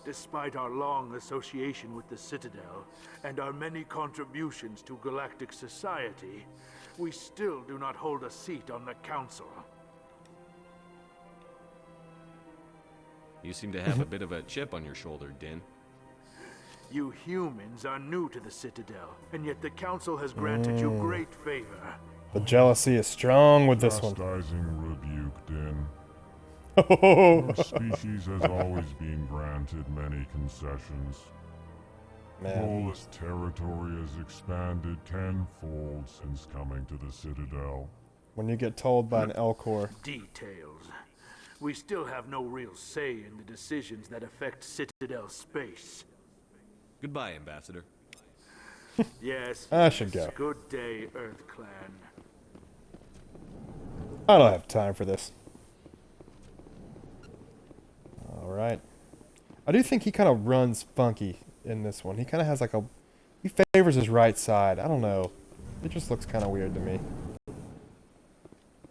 despite our long association with the Citadel and our many contributions to galactic society, we still do not hold a seat on the Council. You seem to have a bit of a chip on your shoulder, Din. You humans are new to the Citadel, and yet the Council has granted you great favor. The jealousy is strong with this one. Chastising rebuke, Din. Oh. Your species has always been granted many concessions. Man. Volus territory has expanded tenfold since coming to the Citadel. When you get told by an Elcor. Details. We still have no real say in the decisions that affect Citadel space. Goodbye, Ambassador. Yes. I should go. Good day, Earth Clan. I don't have time for this. right. I do think he kind of runs funky in this one. He kind of has like a... He favors his right side. I don't know. It just looks kind of weird to me.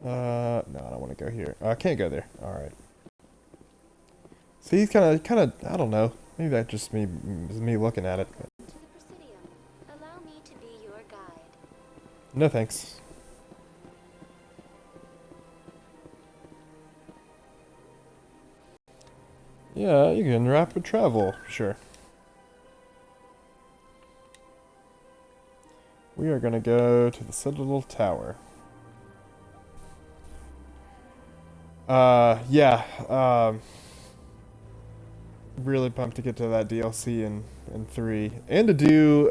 No, I don't want to go here. I can't go there. All right. See, he's kind of, I don't know. Maybe that's just me looking at it. Allow me to be your guide. No thanks. Yeah, you can rapid travel, sure. We are gonna go to the Citadel Tower. Yeah, really pumped to get to that DLC in 3 and to do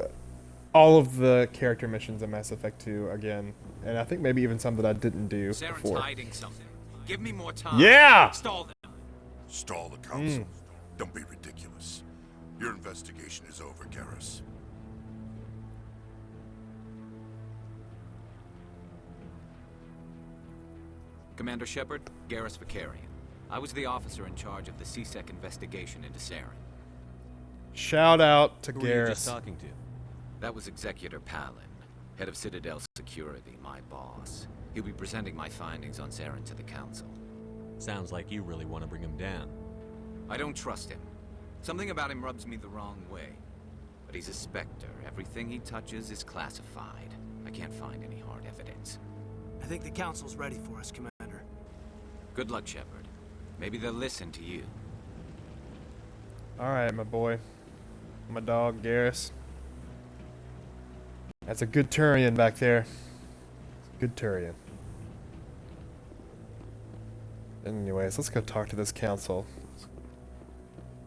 all of the character missions in Mass Effect 2 again, and I think maybe even some that I didn't do Saren's before. hiding something. Give me more time. Yeah! Stall them. Stall the council? Don't be ridiculous. Your investigation is over, Garrus. Commander Shepard, Garrus Vicarian. I was the officer in charge of the CSEC investigation into Saren. Shout out to Who were you just Garrus. talking to? That was Executor Palin, head of Citadel Security, my boss. He'll be presenting my findings on Saren to the Council. Sounds like you really want to bring him down. I don't trust him. Something about him rubs me the wrong way. But he's a Spectre. Everything he touches is classified. I can't find any hard evidence. I think the Council's ready for us, Commander. Good luck, Shepard. Maybe they'll listen to you. Alright, my boy. My dog, Garrus. That's a good Turian back there. Good Turian. Anyways, let's go talk to this council.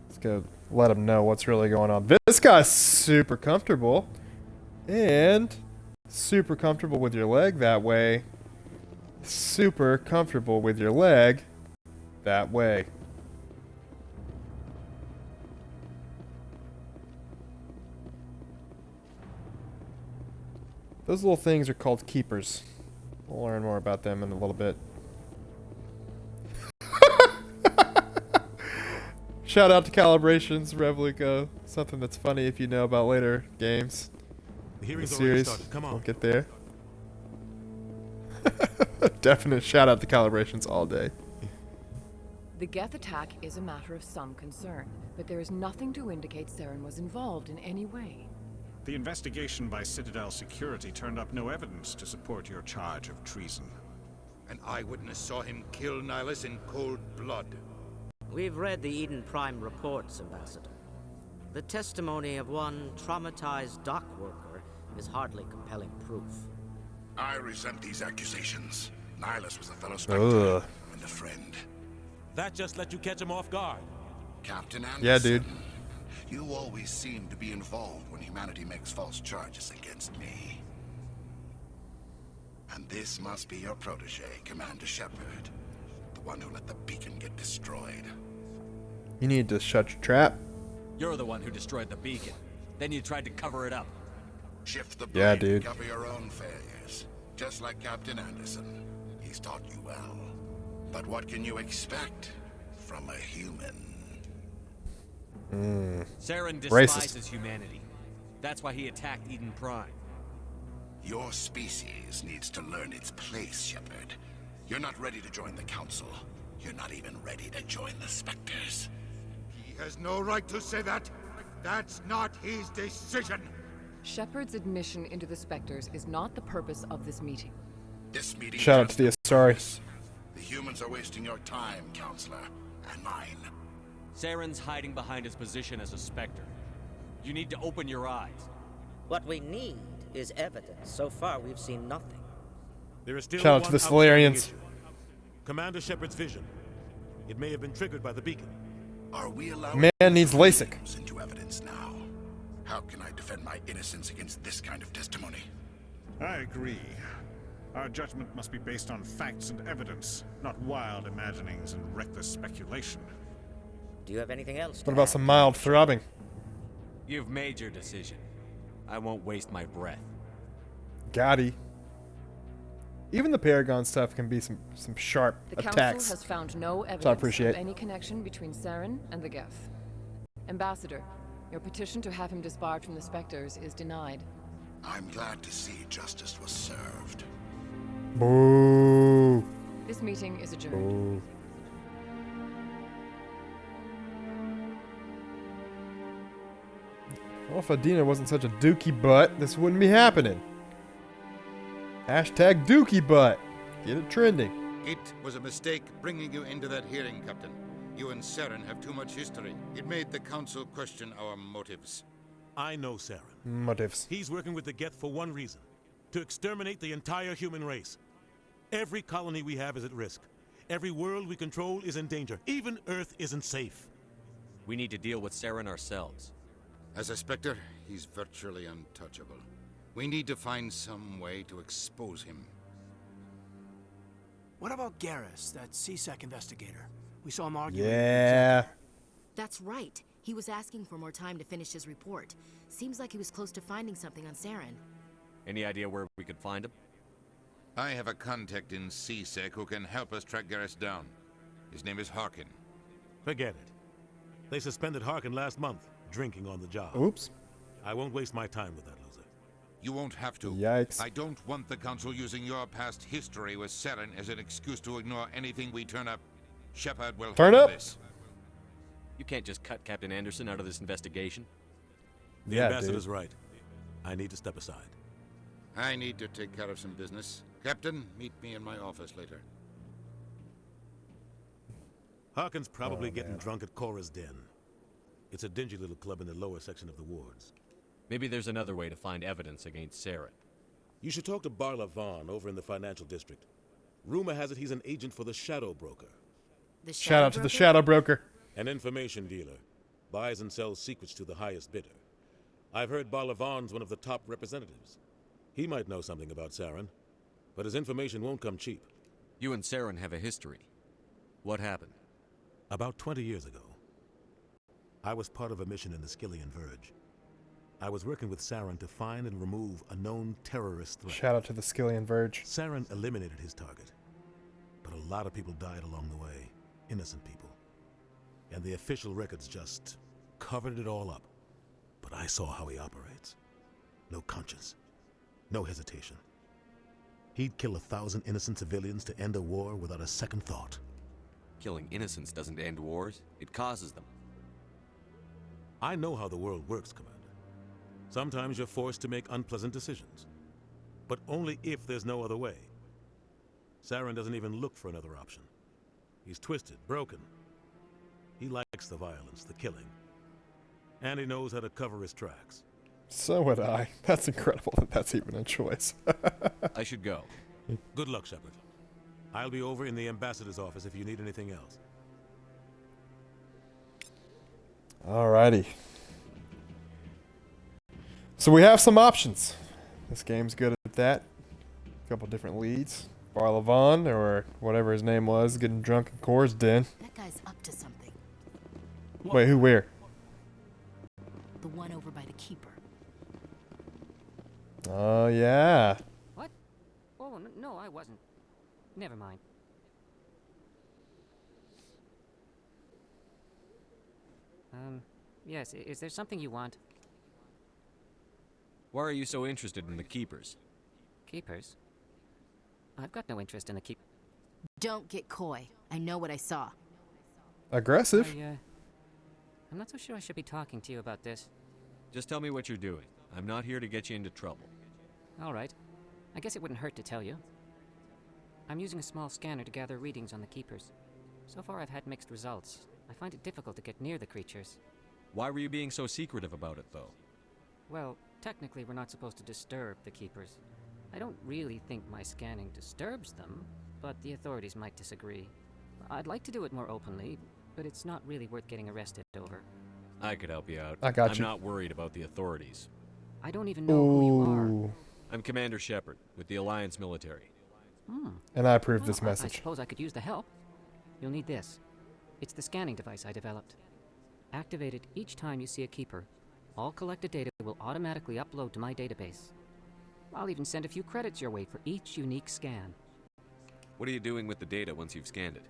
Let's go let them know what's really going on. This guy's super comfortable. And super comfortable with your leg that way. Super comfortable with your leg that way. Those little things are called keepers. We'll learn more about them in a little bit. Shout out to Calibrations, Replica. Something that's funny if you know about later games. The hearing's The already series. started. Come on. We'll get there. Definite shout out to Calibrations all day. The Geth attack is a matter of some concern, but there is nothing to indicate Saren was involved in any way. The investigation by Citadel Security turned up no evidence to support your charge of treason. An eyewitness saw him kill Nihilus in cold blood. We've read the Eden Prime reports, Ambassador. The testimony of one traumatized dock worker is hardly compelling proof. I resent these accusations. Nihilus was a fellow Spectre Ugh. and a friend. That just let you catch him off guard. Captain Anderson. Yeah, dude. You always seem to be involved when humanity makes false charges against me. And this must be your protege, Commander Shepard. The one who let the beacon get destroyed. You need to shut your trap. You're the one who destroyed the beacon. Then you tried to cover it up. Shift the blame Yeah, and dude. cover your own failures. Just like Captain Anderson. He's taught you well. But what can you expect from a human? Saren Racist. despises humanity. That's why he attacked Eden Prime. Your species needs to learn its place, Shepard. You're not ready to join the Council. You're not even ready to join the Spectres. He has no right to say that. That's not his decision. Shepard's admission into the Spectres is not the purpose of this meeting. This meeting Shout out has to the no Asari. purpose. The humans are wasting your time, Counselor, and mine. Saren's hiding behind his position as a Spectre. You need to open your eyes. What we need is evidence. So far, we've seen nothing. There is still Shout out one to the outstanding Solarians. issue. Commander Shepard's vision. It may have been triggered by the beacon. Are we allowed Man needs LASIK. into evidence now? How can I defend my innocence against this kind of testimony? I agree. Our judgment must be based on facts and evidence, not wild imaginings and reckless speculation. Do you have anything else to What about add? some mild throbbing? You've made your decision. I won't waste my breath. Gotti. Even the Paragon stuff can be some sharp The attacks. Council has found no So I evidence appreciate. of any connection between Saren and the Geth. Ambassador, your petition to have him disbarred from the Spectres is denied. I'm glad to see justice was served. Boo. This meeting is adjourned. Boo. Well, if Adina wasn't such a dookie butt, this wouldn't be happening. Hashtag dookie butt. Get it trending. It was a mistake bringing you into that hearing, Captain. You and Saren have too much history. It made the Council question our motives. I know Saren. Motives. He's working with the Geth for one reason. To exterminate the entire human race. Every colony we have is at risk. Every world we control is in danger. Even Earth isn't safe. We need to deal with Saren ourselves. As a Spectre, he's virtually untouchable. We need to find some way to expose him. What about Garrus, that CSEC investigator? We saw him arguing. Yeah. That's right. He was asking for more time to finish his report. Seems like he was close to finding something on Saren. Any idea where we could find him? I have a contact in CSEC who can help us track Garrus down. His name is Harkin. Forget it. They suspended Harkin last month, drinking on the job. Oops. I won't waste my time with that loser. You won't have to. Yikes. I don't want the Council using your past history with Saren as an excuse to ignore anything we turn up. Shepard will Turn handle up? this. You can't just cut Captain Anderson out of this investigation. The ambassador's right. I need to step aside. I need to take care of some business. Captain, meet me in my office later. Harkin's probably getting drunk at Cora's Den. It's a dingy little club in the lower section of the wards. Maybe there's another way to find evidence against Saren. You should talk to Barla Vaughn over in the financial district. Rumor has it he's an agent for the Shadow Broker. Shout out to the Shadow Broker. An information dealer. Buys and sells secrets to the highest bidder. I've heard Barla Vaughn's one of the top representatives. He might know something about Saren, but his information won't come cheap. You and Saren have a history. What happened? About 20 years ago, I was part of a mission in the Skillian Verge. I was working with Saren to find and remove a known terrorist threat. Shout out to the Skillian Verge. Saren eliminated his target, but a lot of people died along the way. Innocent people. And the official records just covered it all up. But I saw how he operates. No conscience. No hesitation. He'd kill 1,000 innocent civilians to end a war without a second thought. Killing innocents doesn't end wars, it causes them. I know how the world works, Commander. Sometimes you're forced to make unpleasant decisions. But only if there's no other way. Saren doesn't even look for another option. He's twisted, broken. He likes the violence, the killing. And he knows how to cover his tracks. So would I. That's incredible that that's even a choice. I should go. Good luck, Shepard. I'll be over in the ambassador's office if you need anything else. Alrighty. So we have some options. This game's good at that. A couple different leads. Barla Vaughn, or whatever his name was, getting drunk in Cora's Den. That guy's up to something. Wait, who, where? The one over by the Keeper. Oh, yeah. What? Oh, no, I wasn't. Never mind. Yes, is there something you want? Why are you so interested in the Keepers? Keepers? I've got no interest in the keep. Don't get coy. I know what I saw. Aggressive. I'm not so sure I should be talking to you about this. Just tell me what you're doing. I'm not here to get you into trouble. All right. I guess it wouldn't hurt to tell you. I'm using a small scanner to gather readings on the Keepers. So far I've had mixed results. I find it difficult to get near the creatures. Why were you being so secretive about it, though? Well, technically we're not supposed to disturb the Keepers. I don't really think my scanning disturbs them, but the authorities might disagree. I'd like to do it more openly, but it's not really worth getting arrested over. I could help you out. I got I'm you. not worried about the authorities. I don't even know who you are. I'm Commander Shepard with the Alliance military. And I approve this I message. suppose I could use the help. You'll need this. It's the scanning device I developed. Activate it each time you see a Keeper. All collected data will automatically upload to my database. I'll even send a few credits your way for each unique scan. What are you doing with the data once you've scanned it?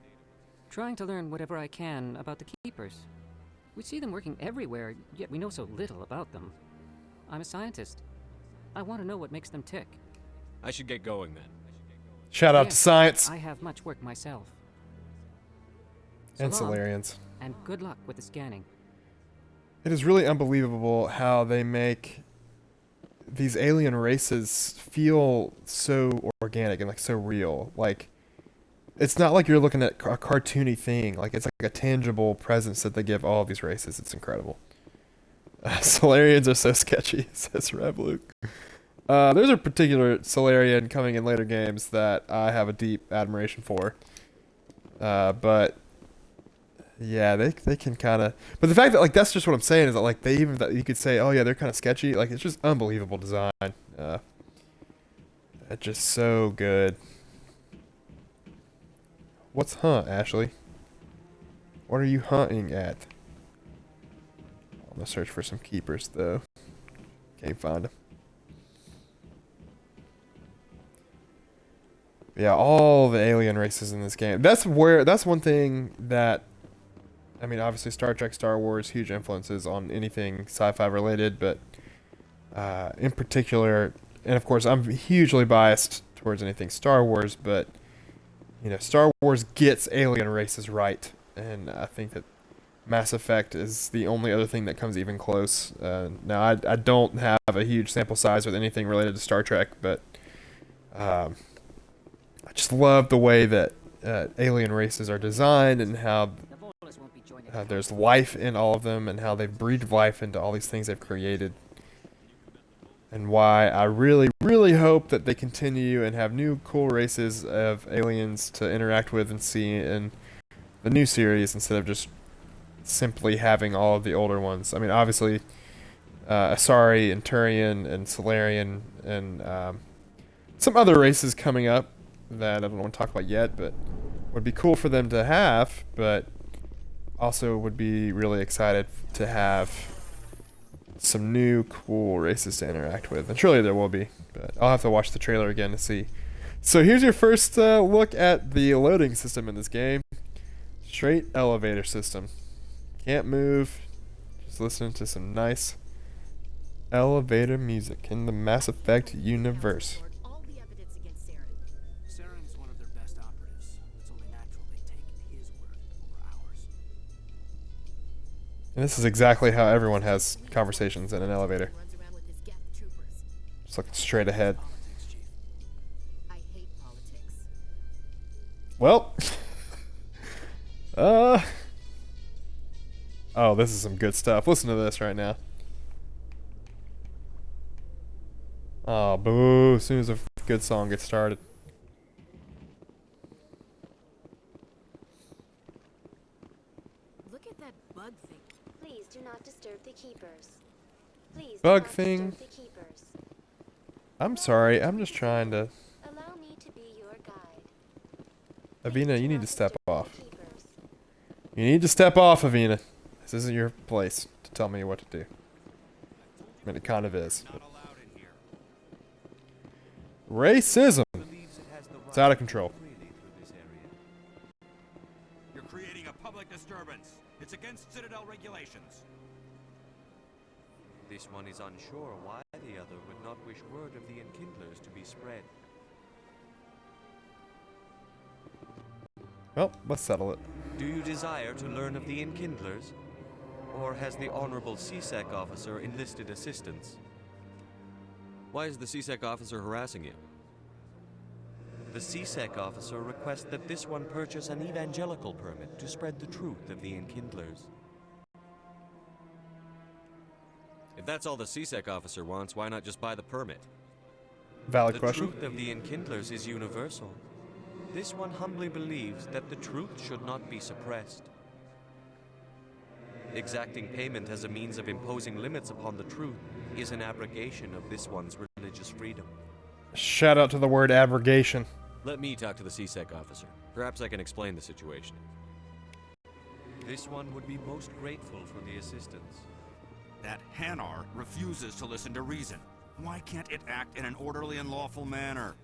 Trying to learn whatever I can about the Keepers. We see them working everywhere, yet we know so little about them. I'm a scientist. I want to know what makes them tick. I should get going then. Shout out to science. I have much work myself. And So long, Solarians. and good luck with the scanning. It is really unbelievable how they make these alien races feel so organic and like so real. Like, it's not like you're looking at a cartoony thing. Like, it's like a tangible presence that they give all of these races. It's incredible. Solarians are so sketchy, says Revluke. There's a particular Solarian coming in later games that I have a deep admiration for. But yeah, they can kind of. But the fact that, like, that's just what I'm saying is that, like, they even, that you could say, oh yeah, they're kind of sketchy. Like, it's just unbelievable design. It's just so good. What's hunt, Ashley? What are you hunting at? I'm gonna search for some keepers though. Can't find them. Yeah, all the alien races in this game. That's one thing that, I mean, obviously Star Trek, Star Wars, huge influences on anything sci-fi related, but in particular, and of course I'm hugely biased towards anything Star Wars, but you know, Star Wars gets alien races right, and I think that Mass Effect is the only other thing that comes even close. Now, I don't have a huge sample size with anything related to Star Trek, but I just love the way that alien races are designed and how there's life in all of them and how they've breathed life into all these things they've created. And why I really, really hope that they continue and have new cool races of aliens to interact with and see in the new series instead of just simply having all of the older ones. I mean, obviously, Asari and Turian and Solarian and some other races coming up that I don't want to talk about yet, but would be cool for them to have, but also would be really excited to have some new cool races to interact with. And surely there will be, but I'll have to watch the trailer again to see. So here's your first look at the loading system in this game. Straight elevator system. Can't move. Just listening to some nice elevator music in the Mass Effect universe. Saren's one of their best operatives. It's only natural they take his word over ours. And this is exactly how everyone has conversations in an elevator. Just looking straight ahead. Well, oh, this is some good stuff. Listen to this right now. Oh, boo. As soon as a good song gets started. Look at that bug thing. Please do not disturb the keepers. Please Bug thing. I'm sorry. I'm just trying to... Allow me to be your guide. Avina, you need to step off. You need to step off, Avina. This isn't your place to tell me what to do. I mean, it kind of is. But. Racism. It's out of control. You're creating a public disturbance. It's against Citadel regulations. This one is unsure why the other would not wish word of the Enkindlers to be spread. Well, let's settle it. Do you desire to learn of the Enkindlers? Or has the Honorable CSEC officer enlisted assistance? Why is the CSEC officer harassing you? The CSEC officer requests that this one purchase an evangelical permit to spread the truth of the Enkindlers. If that's all the CSEC officer wants, why not just buy the permit? Valid question. The truth of the Enkindlers is universal. This one humbly believes that the truth should not be suppressed. Exacting payment as a means of imposing limits upon the truth is an abrogation of this one's religious freedom. Shout out to the word abrogation. Let me talk to the CSEC officer. Perhaps I can explain the situation. This one would be most grateful for the assistance. That Hanar refuses to listen to reason. Why can't it act in an orderly and lawful manner?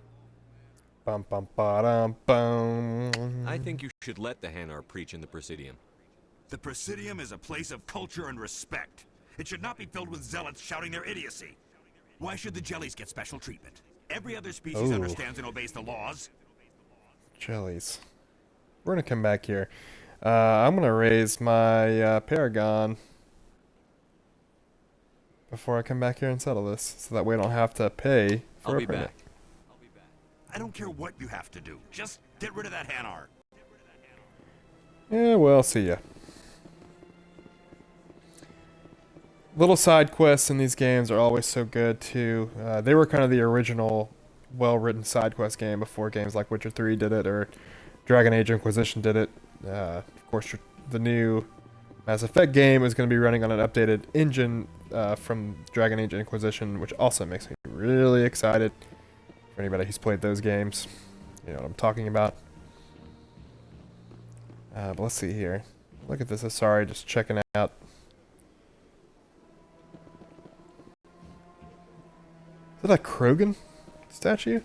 Bum bum ba bum. I think you should let the Hanar preach in the Presidium. The Presidium is a place of culture and respect. It should not be filled with zealots shouting their idiocy. Why should the jellies get special treatment? Every other species understands and obeys the laws. Jellies. We're gonna come back here. I'm gonna raise my Paragon before I come back here and settle this, so that way I don't have to pay for a permit. I don't care what you have to do. Just get rid of that Hanar. Yeah, well, see ya. Little side quests in these games are always so good too. They were kind of the original, well-written side quest game before games like Witcher 3 did it or Dragon Age Inquisition did it. Of course, the new Mass Effect game is going to be running on an updated engine from Dragon Age Inquisition, which also makes me really excited. For anybody who's played those games, you know what I'm talking about. But let's see here. Look at this Asari just checking out. Is that a Krogan statue?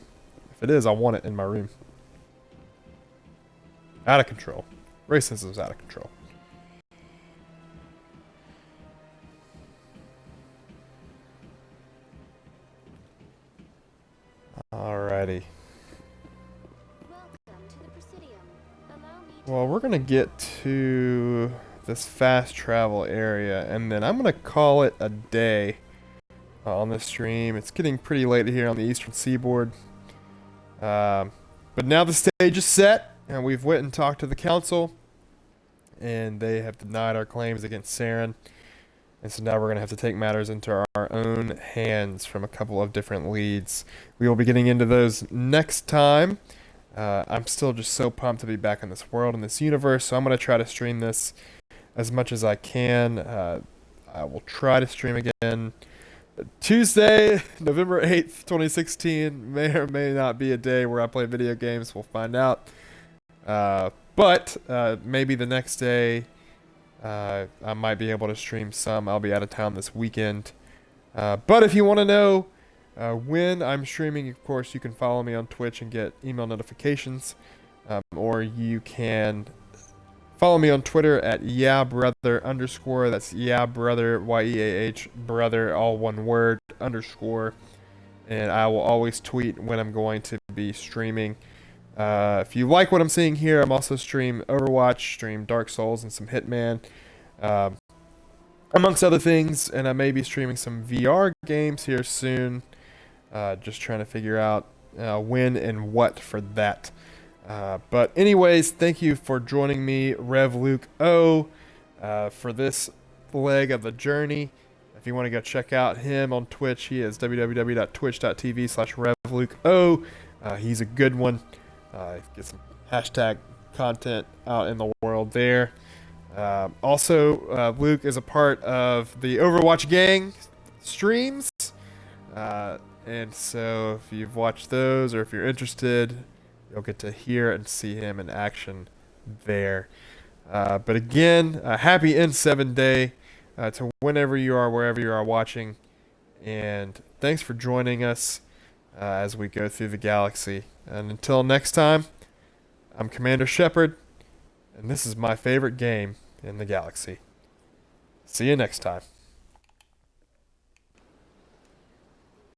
If it is, I want it in my room. Out of control. Racism's out of control. Alrighty. Well, we're gonna get to this fast travel area, and then I'm gonna call it a day on this stream. It's getting pretty late here on the Eastern Seaboard, but now the stage is set, and we've went and talked to the council, and they have denied our claims against Saren. And so now we're going to have to take matters into our own hands from a couple of different leads. We will be getting into those next time. I'm still just so pumped to be back in this world, in this universe, so I'm going to try to stream this as much as I can. I will try to stream again Tuesday, November 8th, 2016. May or may not be a day where I play video games. We'll find out. But maybe the next day, I might be able to stream some. I'll be out of town this weekend. But if you want to know when I'm streaming, of course, you can follow me on Twitch and get email notifications. Or you can follow me on Twitter at yeahbrother_. That's yeahbrother, Y-E-A-H, brother, all one word, _. And I will always tweet when I'm going to be streaming. If you like what I'm seeing here, I'm also stream Overwatch, stream Dark Souls, and some Hitman, amongst other things. And I may be streaming some VR games here soon. Just trying to figure out when and what for that. But anyways, thank you for joining me, Rev Luke O, for this leg of the journey. If you want to go check out him on Twitch, he is www.twitch.tv/RevLukeO. He's a good one. Get some hashtag content out in the world there. Also, Luke is a part of the Overwatch gang streams. And so if you've watched those or if you're interested, you'll get to hear and see him in action there. But again, happy N7 day to whenever you are, wherever you are watching. And thanks for joining us as we go through the galaxy. And until next time, I'm Commander Shepard, and this is my favorite game in the galaxy. See you next time.